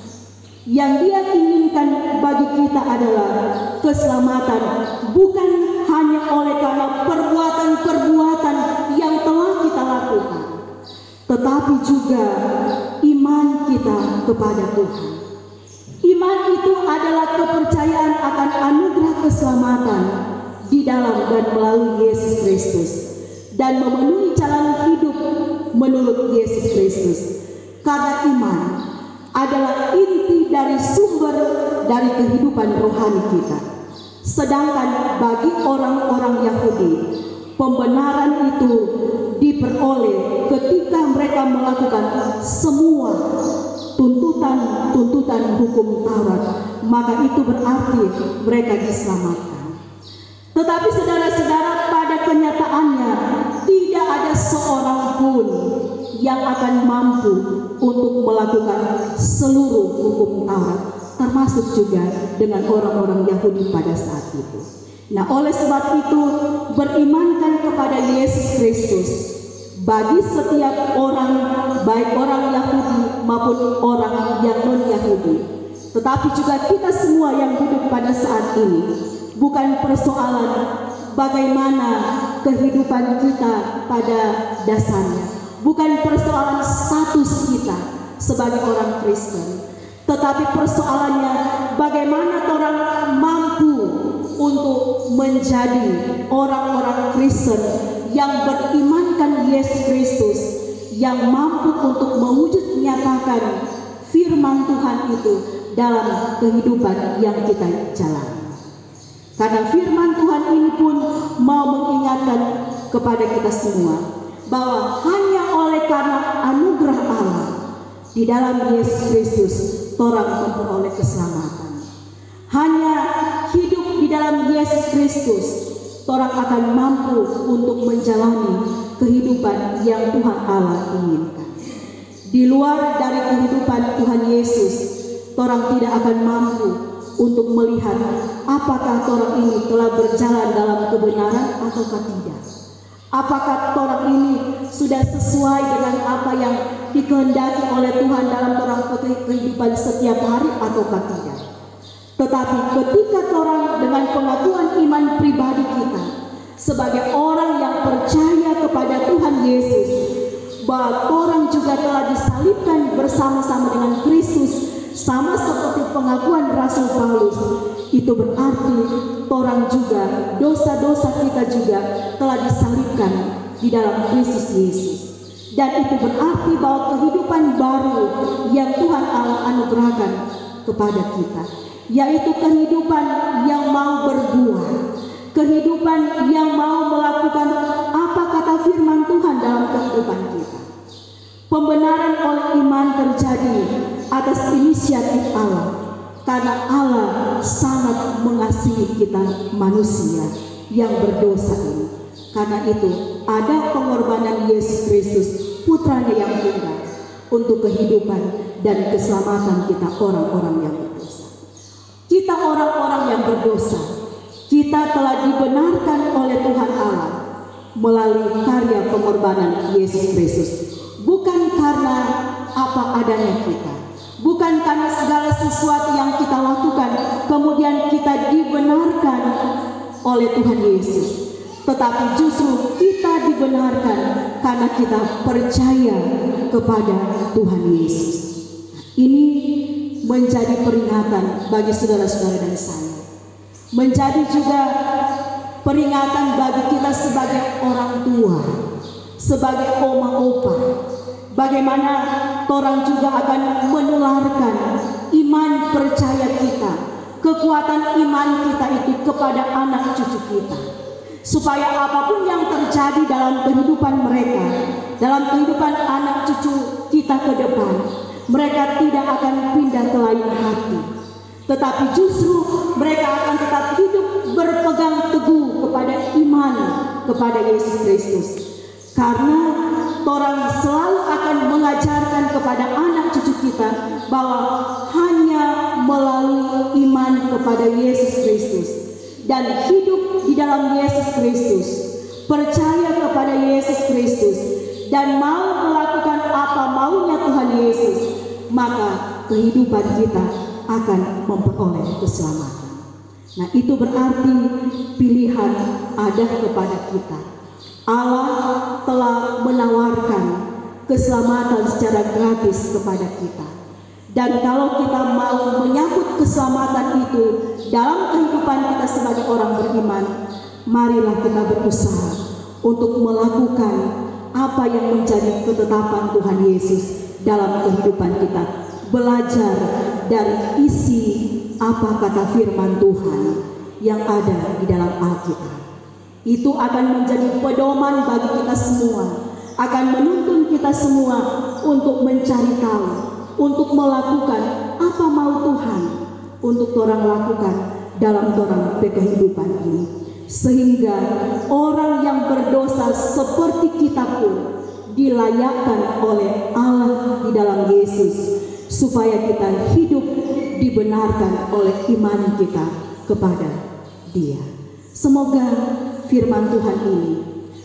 Yang Dia inginkan bagi kita adalah keselamatan bukan hanya oleh karena perbuatan-perbuatan yang telah kita lakukan, tetapi juga iman kita kepada Tuhan. Iman itu adalah kepercayaan akan anugerah keselamatan di dalam dan melalui Yesus Kristus dan memenuhi jalan hidup menurut Yesus Kristus. Karena iman adalah inti dari sumber dari kehidupan rohani kita. Sedangkan bagi orang-orang Yahudi, pembenaran itu diperoleh ketika mereka melakukan semua tuntutan hukum Taurat, maka itu berarti mereka diselamatkan. Tetapi saudara-saudara, pada kenyataannya tidak ada seorang pun yang akan mampu untuk melakukan seluruh hukum Taurat, termasuk juga dengan orang-orang Yahudi pada saat itu. Nah, oleh sebab itu berimankan kepada Yesus Kristus bagi setiap orang, baik orang Yahudi maupun orang yang non-Yahudi. Tetapi juga kita semua yang hidup pada saat ini, bukan persoalan bagaimana kehidupan kita pada dasarnya, bukan persoalan status kita sebagai orang Kristen, tetapi persoalannya bagaimana orang mampu untuk menjadi orang-orang Kristen yang berimankan Yesus Kristus, yang mampu untuk mewujud nyatakan firman Tuhan itu dalam kehidupan yang kita jalani. Karena firman Tuhan ini pun mau mengingatkan kepada kita semua bahwa hanya oleh karena anugerah Allah di dalam Yesus Kristus orang memperoleh keselamatan. Hanya hidup di dalam Yesus Kristus orang akan mampu untuk menjalani kehidupan yang Tuhan Allah inginkan. Di luar dari kehidupan Tuhan Yesus, orang tidak akan mampu untuk melihat apakah orang ini telah berjalan dalam kebenaran ataukah tidak. Apakah orang ini sudah sesuai dengan apa yang dikehendaki oleh Tuhan dalam orang kehidupan setiap hari ataukah tidak. Tetapi ketika orang dengan pengakuan iman pribadi kita sebagai orang yang percaya kepada Tuhan Yesus, bahwa orang juga telah disalibkan bersama-sama dengan Kristus, sama seperti pengakuan Rasul Paulus, itu berarti orang juga, dosa-dosa kita juga telah disalibkan di dalam Kristus Yesus. Dan itu berarti bahwa kehidupan baru yang Tuhan Allah anugerahkan kepada kita, yaitu kehidupan yang mau berbuah, kehidupan yang mau melakukan apa kata firman Tuhan dalam kehidupan kita. Pembenaran oleh iman terjadi atas inisiatif Allah, karena Allah sangat mengasihi kita manusia yang berdosa ini. Karena itu ada pengorbanan Yesus Kristus, putranya yang tunggal, untuk kehidupan dan keselamatan kita orang-orang yang berdosa. Kita orang-orang yang berdosa, kita telah dibenarkan oleh Tuhan Allah melalui karya pengorbanan Yesus Kristus. Bukan karena apa adanya kita, bukan karena segala sesuatu yang kita lakukan kemudian kita dibenarkan oleh Tuhan Yesus, tetapi justru kita dibenarkan karena kita percaya kepada Tuhan Yesus. Ini menjadi peringatan bagi saudara-saudara dan saya, menjadi juga peringatan bagi kita sebagai orang tua, sebagai oma opa, bagaimana orang juga akan menularkan iman percaya kita, kekuatan iman kita itu kepada anak cucu kita, supaya apapun yang terjadi dalam kehidupan mereka, dalam kehidupan anak cucu kita ke depan, mereka tidak akan pindah ke lain hati, tetapi justru mereka akan tetap hidup berpegang teguh kepada iman kepada Yesus Kristus. Karena orang selalu akan mengajarkan kepada anak cucu kita bahwa hanya melalui iman kepada Yesus Kristus dan hidup di dalam Yesus Kristus, percaya kepada Yesus Kristus dan mau melakukan apa maunya Tuhan Yesus, maka kehidupan kita akan memperoleh keselamatan. Nah, itu berarti pilihan ada kepada kita. Allah telah menawarkan keselamatan secara gratis kepada kita. Dan kalau kita mau menyambut keselamatan itu dalam kehidupan kita sebagai orang beriman, marilah kita berusaha untuk melakukan apa yang menjadi ketetapan Tuhan Yesus dalam kehidupan kita. Belajar dari isi apa kata firman Tuhan yang ada di dalam Alkitab. Itu akan menjadi pedoman bagi kita semua, akan menuntun kita semua untuk mencari tahu, untuk melakukan apa mau Tuhan untuk orang lakukan dalam orang kehidupan ini, sehingga orang yang berdosa seperti kita pun dilayakkan oleh Allah di dalam Yesus, supaya kita hidup dibenarkan oleh iman kita kepada Dia. Semoga firman Tuhan ini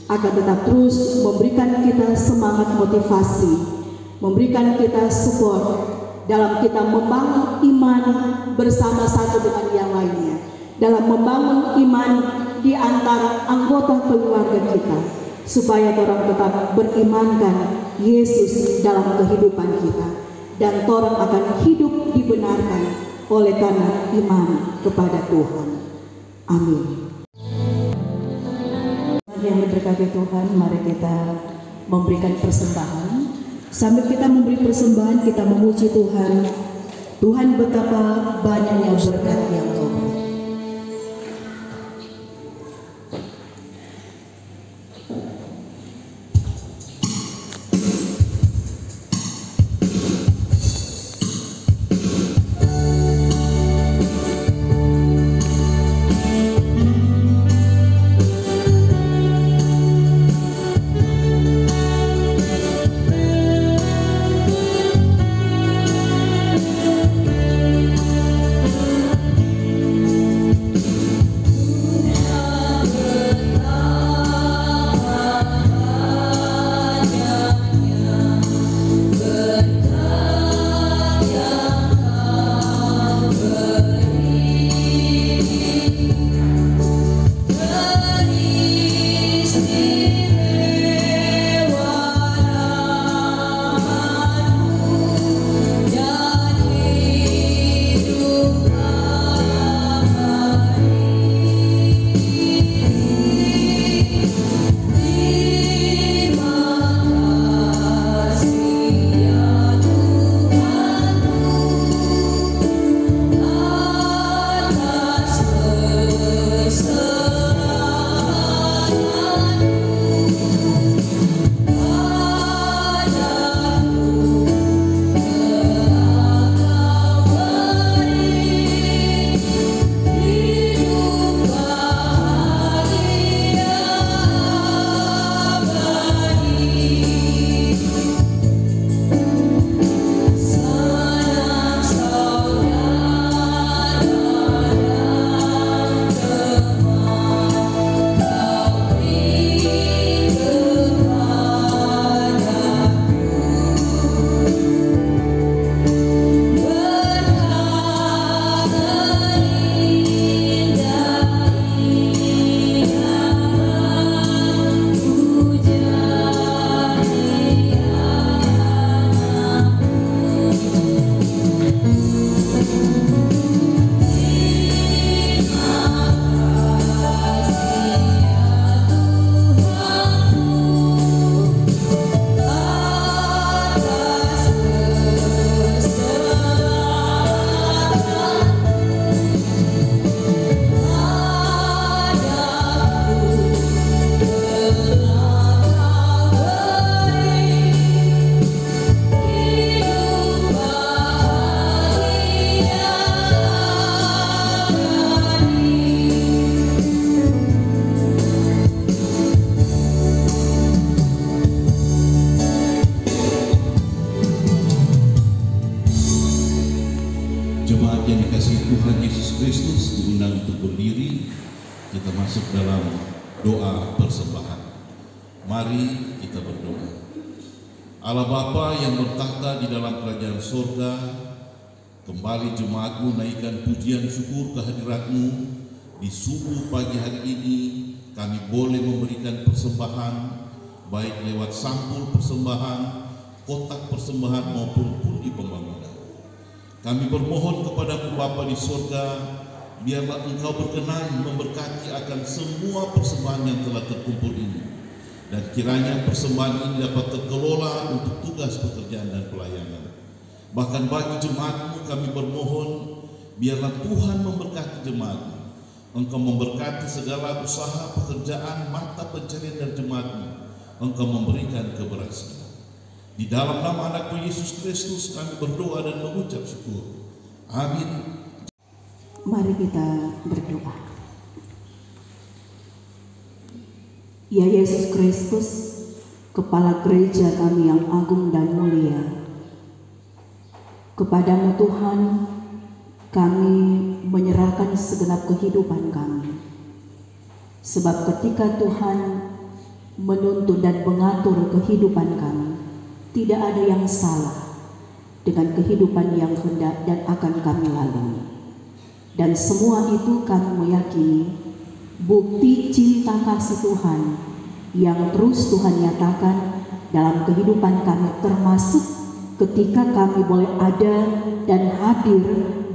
akan tetap terus memberikan kita semangat motivasi, memberikan kita support dalam kita membangun iman bersama satu dengan yang lainnya, dalam membangun iman di antara anggota keluarga kita, supaya orang tetap berimankan Yesus dalam kehidupan kita, dan orang akan hidup dibenarkan oleh karena iman kepada Tuhan. Amin. Yang berkati Tuhan, mari kita memberikan persembahan. Sambil kita memberi persembahan, kita memuji Tuhan. Tuhan betapa banyaknya berkat yang Kau beri. Tuhan Yesus Kristus diundang untuk berdiri. Kita masuk dalam doa persembahan. Mari kita berdoa. Allah Bapa yang bertakhta di dalam kerajaan surga, kembali jemaat-Mu naikkan pujian syukur kehadirat-Mu. Di subuh pagi hari ini kami boleh memberikan persembahan, baik lewat sampul persembahan, kotak persembahan maupun pundi pembangunan. Kami bermohon kepada-Mu Bapa di surga, biarlah Engkau berkenan memberkati akan semua persembahan yang telah terkumpul ini, dan kiranya persembahan ini dapat terkelola untuk tugas pekerjaan dan pelayanan. Bahkan bagi jemaat-Mu kami bermohon, biarlah Tuhan memberkati jemaat-Mu. Engkau memberkati segala usaha pekerjaan mata pencarian dan jemaat-Mu. Engkau memberikan keberhasilan. Di dalam nama anak-Mu Yesus Kristus kami berdoa dan mengucap syukur. Amin. Mari kita berdoa. Ya Yesus Kristus, Kepala Gereja kami yang agung dan mulia, kepada-Mu Tuhan kami menyerahkan segenap kehidupan kami. Sebab ketika Tuhan menuntun dan mengatur kehidupan kami, tidak ada yang salah dengan kehidupan yang hendak dan akan kami lalui. Dan semua itu kami meyakini bukti cinta kasih Tuhan yang terus Tuhan nyatakan dalam kehidupan kami, termasuk ketika kami boleh ada dan hadir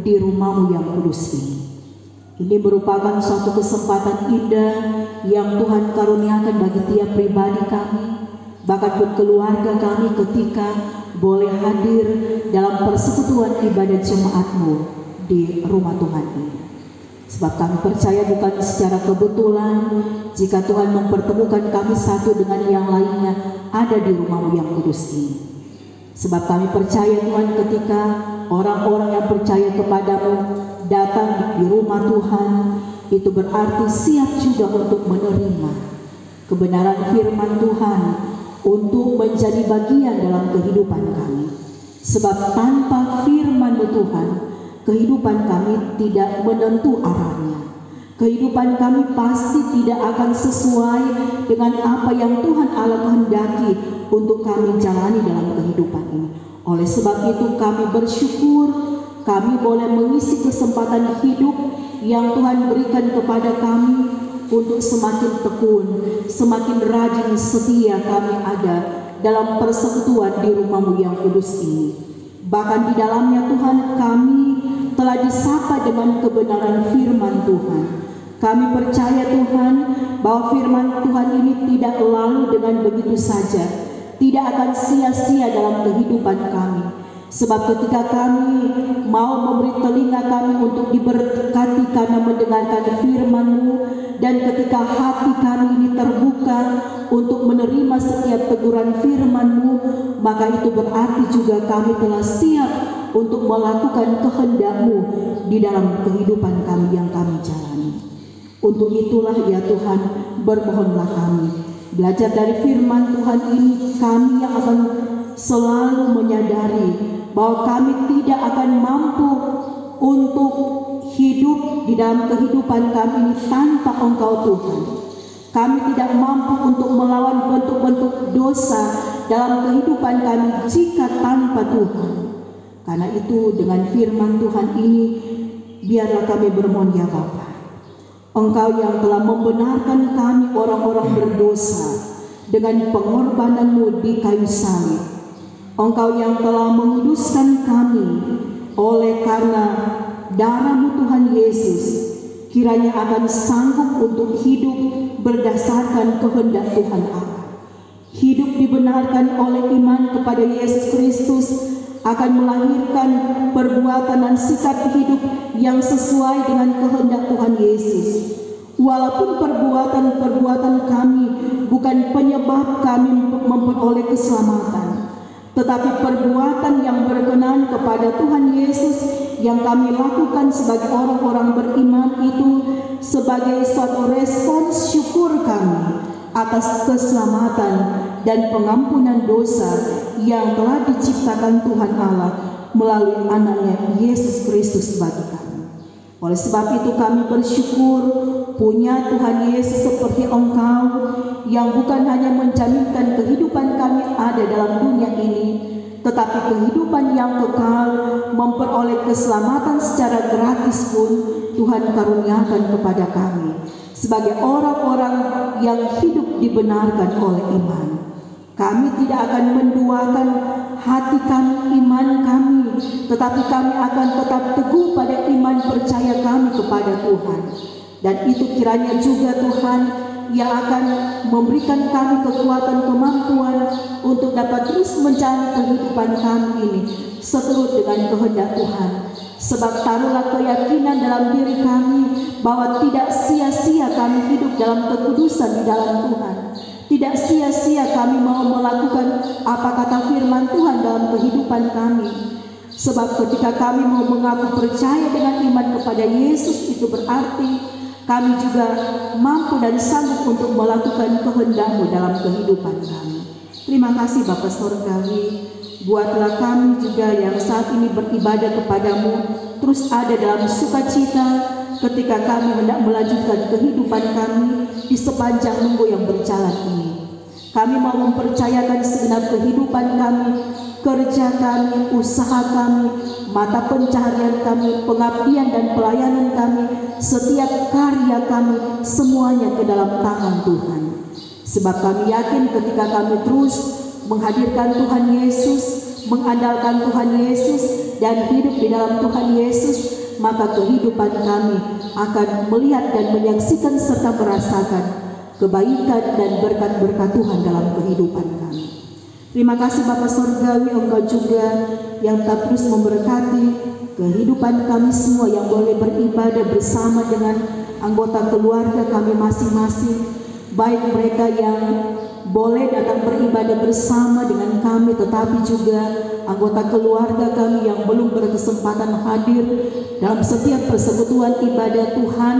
di rumah-Mu yang kudus ini. Ini merupakan suatu kesempatan indah yang Tuhan karuniakan bagi tiap pribadi kami, bahkan buat keluarga kami ketika boleh hadir dalam persekutuan ibadah jemaat-Mu di rumah Tuhan ini. Sebab kami percaya bukan secara kebetulan jika Tuhan mempertemukan kami satu dengan yang lainnya ada di rumah-Mu yang kudus ini. Sebab kami percaya Tuhan, ketika orang-orang yang percaya kepada-Mu datang di rumah Tuhan, itu berarti siap juga untuk menerima kebenaran firman Tuhan untuk menjadi bagian dalam kehidupan kami. Sebab tanpa firman-Mu Tuhan, kehidupan kami tidak menentu arahnya. Kehidupan kami pasti tidak akan sesuai dengan apa yang Tuhan Allah kehendaki untuk kami jalani dalam kehidupan ini. Oleh sebab itu kami bersyukur kami boleh mengisi kesempatan hidup yang Tuhan berikan kepada kami untuk semakin tekun, semakin rajin setia kami ada dalam persekutuan di rumah-Mu yang kudus ini. Bahkan di dalamnya Tuhan kami telah disapa dengan kebenaran firman Tuhan. Kami percaya Tuhan bahwa firman Tuhan ini tidak lalu dengan begitu saja, tidak akan sia-sia dalam kehidupan kami. Sebab ketika kami mau memberi telinga kami untuk diberkati karena mendengarkan firman-Mu, dan ketika hati kami ini terbuka untuk menerima setiap teguran firman-Mu, maka itu berarti juga kami telah siap untuk melakukan kehendak-Mu di dalam kehidupan kami yang kami jalani. Untuk itulah ya Tuhan, bermohonlah kami belajar dari firman Tuhan ini, kami yang akan selalu menyadari bahwa kami tidak akan mampu untuk hidup di dalam kehidupan kami ini tanpa Engkau Tuhan. Kami tidak mampu untuk melawan bentuk-bentuk dosa dalam kehidupan kami jika tanpa Tuhan. Karena itu dengan firman Tuhan ini, biarlah kami bermohon ya Bapa, Engkau yang telah membenarkan kami orang-orang berdosa dengan pengorbanan-Mu di kayu salib. Engkau yang telah menguduskan kami oleh karena darah-Mu Tuhan Yesus, kiranya akan sanggup untuk hidup berdasarkan kehendak Tuhan Allah. Hidup dibenarkan oleh iman kepada Yesus Kristus akan melahirkan perbuatan dan sikap hidup yang sesuai dengan kehendak Tuhan Yesus. Walaupun perbuatan-perbuatan kami bukan penyebab kami memperoleh keselamatan, tetapi perbuatan yang berkenan kepada Tuhan Yesus yang kami lakukan sebagai orang-orang beriman itu sebagai suatu respons syukur kami atas keselamatan dan pengampunan dosa yang telah diciptakan Tuhan Allah melalui anaknya Yesus Kristus bagi kami. Oleh sebab itu kami bersyukur punya Tuhan Yesus seperti Engkau yang bukan hanya menjaminkan kehidupan kami ada dalam dunia ini, tetapi kehidupan yang kekal, memperoleh keselamatan secara gratis pun Tuhan karuniakan kepada kami sebagai orang-orang yang hidup dibenarkan oleh iman. Kami tidak akan menduakan hati kami, iman kami, tetapi kami akan tetap teguh pada iman percaya kami kepada Tuhan. Dan itu kiranya juga Tuhan yang akan memberikan kami kekuatan kemampuan untuk dapat terus menjalani kehidupan kami ini seturut dengan kehendak Tuhan. Sebab taruhlah keyakinan dalam diri kami bahwa tidak sia-sia kami hidup dalam kekudusan di dalam Tuhan. Tidak sia-sia kami mau melakukan apa kata firman Tuhan dalam kehidupan kami. Sebab ketika kami mau mengaku percaya dengan iman kepada Yesus, itu berarti kami juga mampu dan sanggup untuk melakukan kehendak-Mu dalam kehidupan kami. Terima kasih Bapa Surgawi. Buatlah kami juga yang saat ini beribadah kepadamu terus ada dalam sukacita ketika kami hendak melanjutkan kehidupan kami di sepanjang minggu yang berjalan ini. Kami mau mempercayakan segenap kehidupan kami, kerja kami, usaha kami, mata pencaharian kami, pengabdian dan pelayanan kami, setiap karya kami, semuanya ke dalam tangan Tuhan. Sebab kami yakin ketika kami terus menghadirkan Tuhan Yesus, mengandalkan Tuhan Yesus, dan hidup di dalam Tuhan Yesus, maka kehidupan kami akan melihat dan menyaksikan serta merasakan kebaikan dan berkat-berkat Tuhan dalam kehidupan kami. Terima kasih Bapa Surgawi, Engkau juga yang tak terus memberkati kehidupan kami semua yang boleh beribadah bersama dengan anggota keluarga kami masing-masing, baik mereka yang boleh datang beribadah bersama dengan kami, tetapi juga anggota keluarga kami yang belum berkesempatan hadir dalam setiap persekutuan ibadah Tuhan.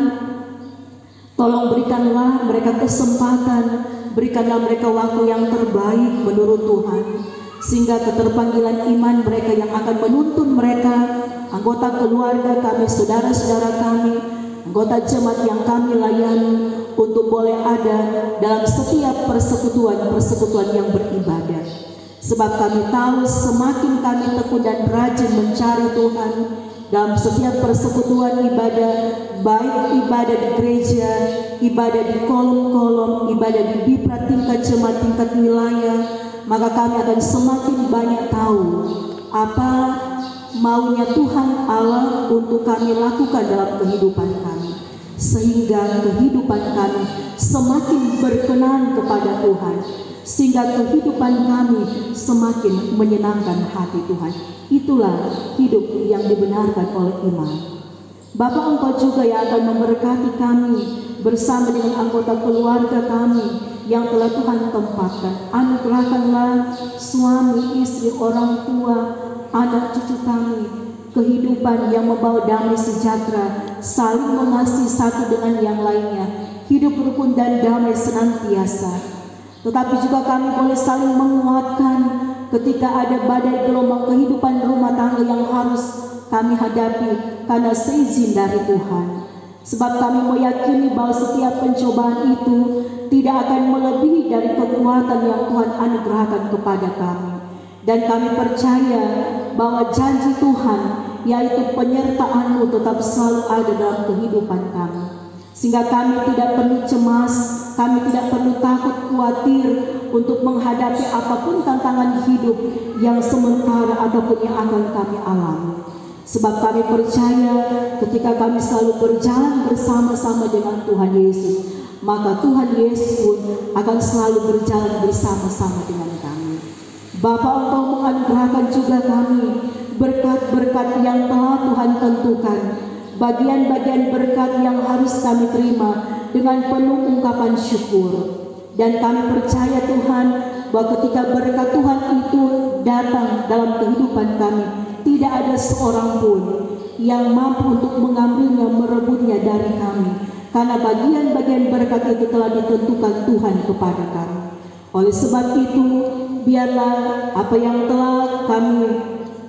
Tolong berikanlah mereka kesempatan, berikanlah mereka waktu yang terbaik menurut Tuhan, sehingga keterpanggilan iman mereka yang akan menuntun mereka, anggota keluarga kami, saudara-saudara kami, anggota jemaat yang kami layani, untuk boleh ada dalam setiap persekutuan yang beribadah. Sebab kami tahu semakin kami tekun dan rajin mencari Tuhan dalam setiap persekutuan ibadah, baik ibadah di gereja, ibadah di kolom-kolom, ibadah di biprat tingkat jemaat, tingkat wilayah, maka kami akan semakin banyak tahu apa maunya Tuhan Allah untuk kami lakukan dalam kehidupan kami, sehingga kehidupan kami semakin berkenan kepada Tuhan, sehingga kehidupan kami semakin menyenangkan hati Tuhan. Itulah hidup yang dibenarkan oleh iman. Bapa, Engkau juga yang akan memberkati kami bersama dengan anggota keluarga kami yang telah Tuhan tempatkan. Anugerahkanlah suami, istri, orang tua, anak cucu kami kehidupan yang membawa damai sejahtera, saling mengasihi satu dengan yang lainnya, hidup rukun dan damai senantiasa. Tetapi juga kami boleh saling menguatkan ketika ada badai gelombang kehidupan rumah tangga yang harus kami hadapi karena seizin dari Tuhan. Sebab kami meyakini bahwa setiap pencobaan itu tidak akan melebihi dari kekuatan yang Tuhan anugerahkan kepada kami. Dan kami percaya bahwa janji Tuhan, yaitu penyertaan-Mu, tetap selalu ada dalam kehidupan kami. Sehingga kami tidak perlu cemas, kami tidak perlu takut khawatir untuk menghadapi apapun tantangan hidup yang sementara ataupun yang akan kami alami. Sebab kami percaya ketika kami selalu berjalan bersama-sama dengan Tuhan Yesus, maka Tuhan Yesus pun akan selalu berjalan bersama-sama dengan kami. Bapa, Engkau menganugerahkan juga kami berkat-berkat yang telah Tuhan tentukan, bagian-bagian berkat yang harus kami terima dengan penuh ungkapan syukur. Dan kami percaya Tuhan bahwa ketika berkat Tuhan itu datang dalam kehidupan kami, tidak ada seorang pun yang mampu untuk mengambilnya, merebutnya dari kami, karena bagian-bagian berkat itu telah ditentukan Tuhan kepada kami. Oleh sebab itu, biarlah apa yang telah kami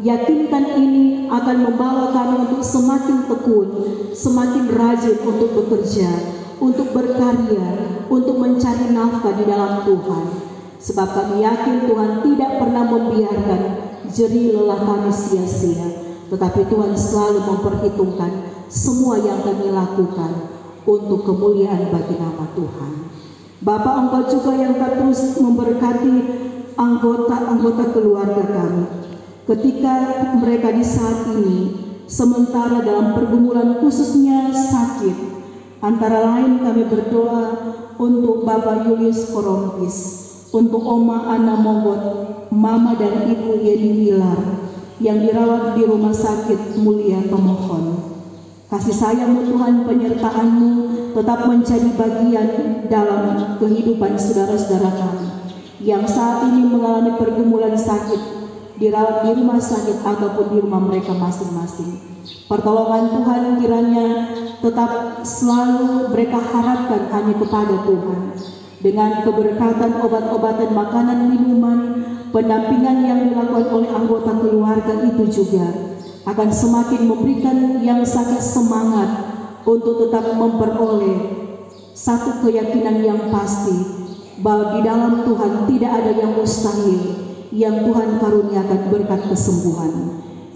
Yakinkan ini akan membawa kami untuk semakin tekun, semakin rajin untuk bekerja, untuk berkarya, untuk mencari nafkah di dalam Tuhan. Sebab kami yakin Tuhan tidak pernah membiarkan jerih lelah kami sia-sia, tetapi Tuhan selalu memperhitungkan semua yang kami lakukan untuk kemuliaan bagi nama Tuhan. Bapa, Engkau juga yang terus memberkati anggota-anggota keluarga kami. Ketika mereka di saat ini, sementara dalam pergumulan khususnya sakit, antara lain kami berdoa untuk Bapak Julius Korompis, untuk Oma Ana Mogot, Mama dan Ibu Yeni Wilar yang dirawat di rumah sakit Mulia Pemohon. Kasih sayang Tuhan, penyertaan-Mu tetap menjadi bagian dalam kehidupan saudara-saudara kami yang saat ini mengalami pergumulan sakit, dirawat di rumah sakit ataupun di rumah mereka masing-masing. Pertolongan Tuhan kiranya tetap selalu mereka harapkan hanya kepada Tuhan. Dengan keberkatan obat-obatan, makanan, minuman, pendampingan yang dilakukan oleh anggota keluarga itu juga akan semakin memberikan yang sakit semangat untuk tetap memperoleh satu keyakinan yang pasti bahwa di dalam Tuhan tidak ada yang mustahil, yang Tuhan karuniakan berkat kesembuhan.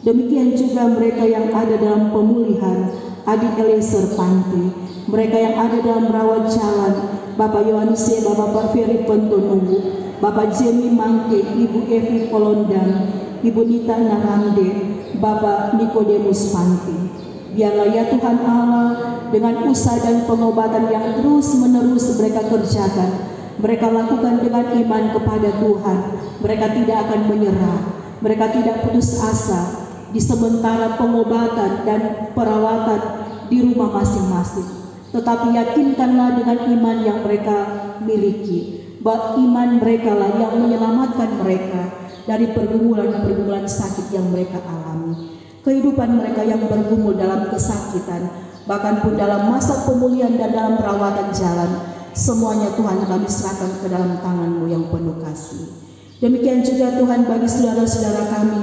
Demikian juga mereka yang ada dalam pemulihan, Adik Eliezer Panti, mereka yang ada dalam rawat jalan, Bapak Yohanes, Bapak Ferry Pentonunggu, Bapak Jemi Mangke, Ibu Evi Kolondang, Ibu Nita Narande, Bapak Nikodemus Panti. Biarlah ya Tuhan Allah, dengan usaha dan pengobatan yang terus-menerus mereka kerjakan, mereka lakukan dengan iman kepada Tuhan. Mereka tidak akan menyerah, mereka tidak putus asa di sementara pengobatan dan perawatan di rumah masing-masing. Tetapi yakinkanlah dengan iman yang mereka miliki, bahwa iman mereka lah yang menyelamatkan mereka dari pergumulan-pergumulan sakit yang mereka alami. Kehidupan mereka yang bergumul dalam kesakitan, bahkan pun dalam masa pemulihan dan dalam perawatan jalan, semuanya Tuhan kami serahkan ke dalam tangan-Mu yang penuh kasih. Demikian juga Tuhan bagi saudara-saudara kami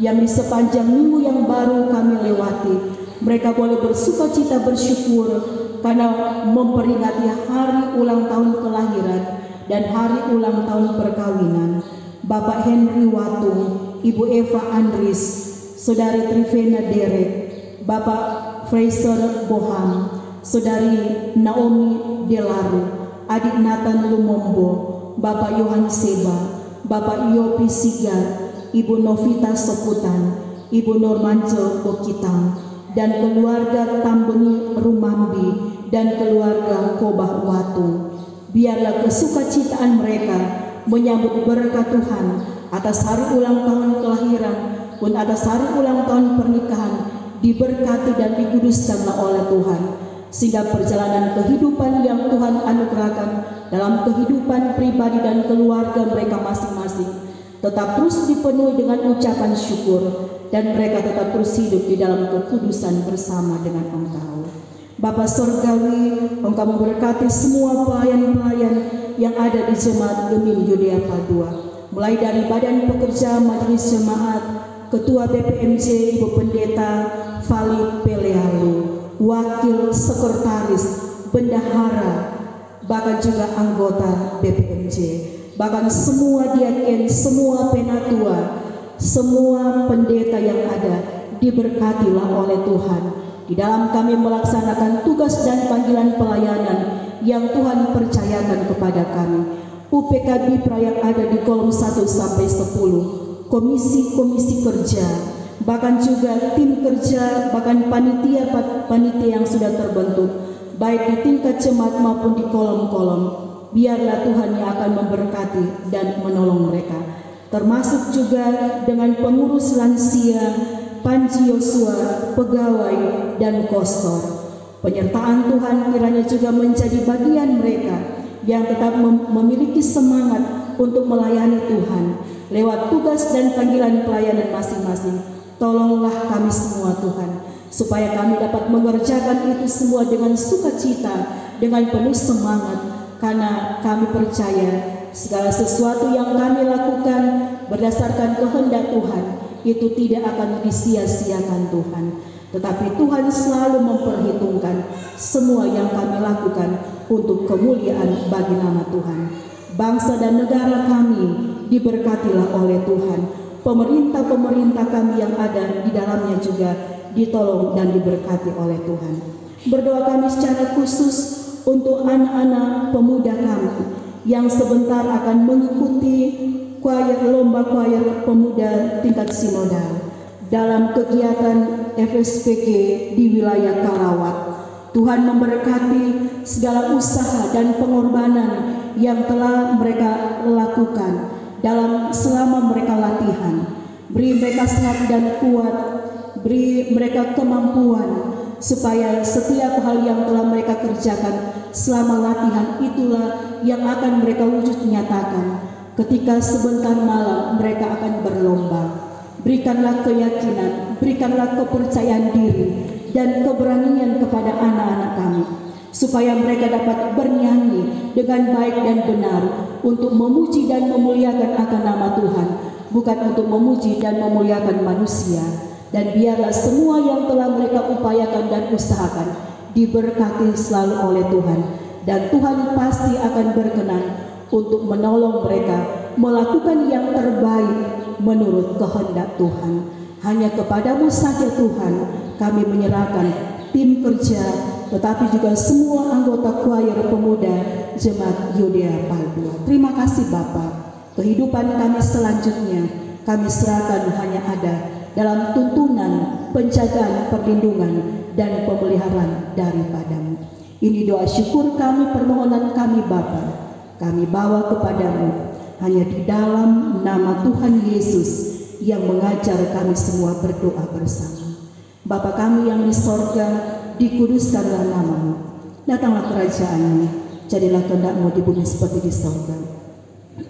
yang di sepanjang minggu yang baru kami lewati, mereka boleh bersuka cita bersyukur karena memperingati hari ulang tahun kelahiran dan hari ulang tahun perkawinan Bapak Henry Watung, Ibu Eva Andris, Saudari Trivena Derek, Bapak Fraser Boham, Saudari Naomi Delaru, Adik Nathan Lumombo, Bapak Yohan Seba, Bapak Yopi Sigar, Ibu Novita Soputan, Ibu Normance Bokitang, dan keluarga Tambengi Rumambi dan keluarga Kobah Watu. Biarlah kesukacitaan mereka menyambut berkat Tuhan atas hari ulang tahun kelahiran pun atas hari ulang tahun pernikahan diberkati dan dikuduskanlah oleh Tuhan, sehingga perjalanan kehidupan yang Tuhan anugerahkan dalam kehidupan pribadi dan keluarga mereka masing-masing tetap terus dipenuhi dengan ucapan syukur, dan mereka tetap terus hidup di dalam kekudusan bersama dengan Engkau. Bapa Sorgawi, Engkau memberkati semua pelayan-pelayan yang ada di Jemaat Gemim Yudea Padua, mulai dari badan pekerja majelis jemaat, Ketua BPMJ Ibu Pendeta Fali Pelealu, Wakil Sekretaris, Bendahara, bahkan juga anggota BPMJ, bahkan semua diaken, semua penatua, semua pendeta yang ada, diberkatilah oleh Tuhan di dalam kami melaksanakan tugas dan panggilan pelayanan yang Tuhan percayakan kepada kami. UPK BIPRA yang ada di kolom 1 sampai 10, komisi-komisi kerja, bahkan juga tim kerja, bahkan panitia yang sudah terbentuk, baik di tingkat jemaat maupun di kolom-kolom, biarlah Tuhan yang akan memberkati dan menolong mereka. Termasuk juga dengan pengurus lansia, Panji Yosua, pegawai, dan kostor. Penyertaan Tuhan kiranya juga menjadi bagian mereka yang tetap memiliki semangat untuk melayani Tuhan lewat tugas dan panggilan pelayanan masing-masing. Tolonglah kami semua Tuhan, supaya kami dapat mengerjakan itu semua dengan sukacita, dengan penuh semangat, karena kami percaya segala sesuatu yang kami lakukan berdasarkan kehendak Tuhan, itu tidak akan disia-siakan Tuhan. Tetapi Tuhan selalu memperhitungkan semua yang kami lakukan untuk kemuliaan bagi nama Tuhan. Bangsa dan negara kami diberkatilah oleh Tuhan. Pemerintah-pemerintah kami yang ada di dalamnya juga ditolong dan diberkati oleh Tuhan. Berdoa kami secara khusus untuk anak-anak pemuda kami yang sebentar akan mengikuti lomba choir pemuda tingkat sinodal dalam kegiatan FSPG di wilayah Karawat. Tuhan memberkati segala usaha dan pengorbanan yang telah mereka lakukan selama mereka latihan. Beri mereka sehat dan kuat, beri mereka kemampuan supaya setiap hal yang telah mereka kerjakan selama latihan itulah yang akan mereka wujud nyatakan ketika sebentar malam mereka akan berlomba. Berikanlah keyakinan, berikanlah kepercayaan diri dan keberanian kepada anak-anak kami supaya mereka dapat bernyanyi dengan baik dan benar untuk memuji dan memuliakan akan nama Tuhan, bukan untuk memuji dan memuliakan manusia. Dan biarlah semua yang telah mereka upayakan dan usahakan diberkati selalu oleh Tuhan, dan Tuhan pasti akan berkenan untuk menolong mereka melakukan yang terbaik menurut kehendak Tuhan. Hanya kepadamu saja Tuhan kami menyerahkan tim kerja, tetapi juga semua anggota choir pemuda Jemaat Yudea Pal 2. Terima kasih Bapa. Kehidupan kami selanjutnya kami serahkan hanya ada dalam tuntunan, penjagaan, perlindungan, dan pemeliharaan daripadamu. Ini doa syukur kami, permohonan kami Bapa, kami bawa kepadamu hanya di dalam nama Tuhan Yesus yang mengajar kami semua berdoa bersama. Bapa kami yang di sorga, dikuduskanlah namamu, datanglah kerajaanmu, jadilah kehendak-Mu di bumi seperti di sorga.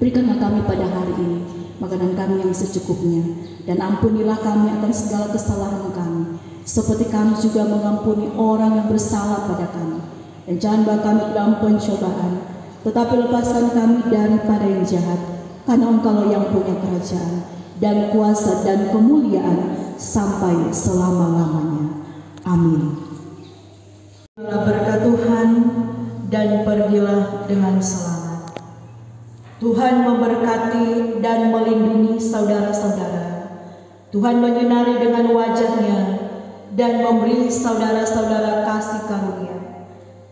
Berikanlah kami pada hari ini makanan kami yang secukupnya, dan ampunilah kami akan segala kesalahan kami, seperti kami juga mengampuni orang yang bersalah pada kami. Dan jangan bawa kami dalam pencobaan, tetapi lepaskan kami daripada yang jahat, karena Engkau yang punya kerajaan dan kuasa dan kemuliaan sampai selama-lamanya. Amin. Berkat Tuhan dan pergilah dengan selamat. Tuhan memberkati dan melindungi saudara-saudara. Tuhan menyinari dengan wajah-Nya dan memberi saudara-saudara kasih karunia.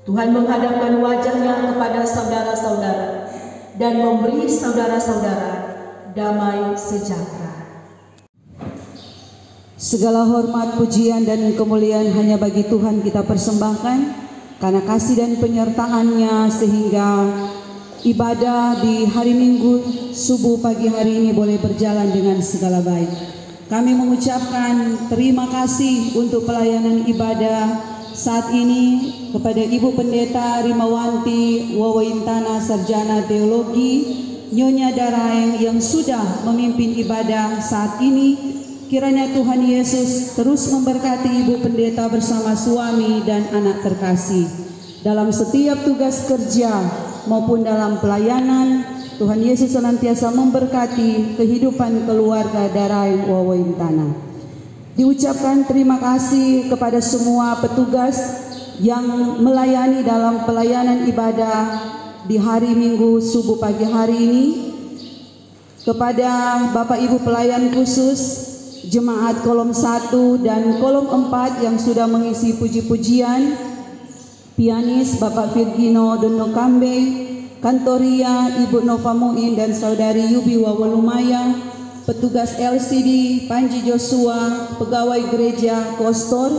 Tuhan menghadapkan wajah-Nya kepada saudara-saudara dan memberi saudara-saudara damai sejahtera. Segala hormat, pujian, dan kemuliaan hanya bagi Tuhan kita persembahkan, karena kasih dan penyertaan-Nya sehingga ibadah di hari Minggu subuh pagi hari ini boleh berjalan dengan segala baik. Kami mengucapkan terima kasih untuk pelayanan ibadah saat ini kepada Ibu Pendeta Rimawanti Wawintana Sarjana Teologi Nyonya Daraeng yang sudah memimpin ibadah saat ini. Kiranya Tuhan Yesus terus memberkati Ibu Pendeta bersama suami dan anak terkasih dalam setiap tugas kerja maupun dalam pelayanan. Tuhan Yesus senantiasa memberkati kehidupan keluarga Daraeng Wawintana. Diucapkan terima kasih kepada semua petugas yang melayani dalam pelayanan ibadah di hari Minggu subuh pagi hari ini, kepada Bapak Ibu pelayan khusus Jemaat kolom 1 dan kolom 4 yang sudah mengisi puji-pujian, pianis Bapak Virgino Dono Kambe, Kantoria Ibu Nova Muin dan Saudari Yubi Wawalumaya, petugas LCD Panji Joshua, pegawai gereja Kostor,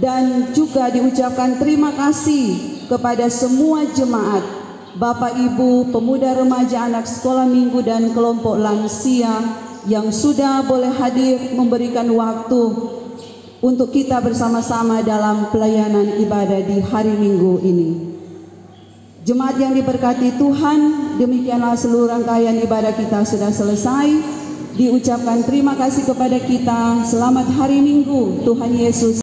dan juga diucapkan terima kasih kepada semua jemaat, Bapak Ibu, pemuda remaja, anak sekolah minggu dan kelompok lansia yang sudah boleh hadir memberikan waktu untuk kita bersama-sama dalam pelayanan ibadah di hari Minggu ini. Jemaat yang diberkati Tuhan, demikianlah seluruh rangkaian ibadah kita sudah selesai. Diucapkan terima kasih kepada kita. Selamat hari Minggu, Tuhan Yesus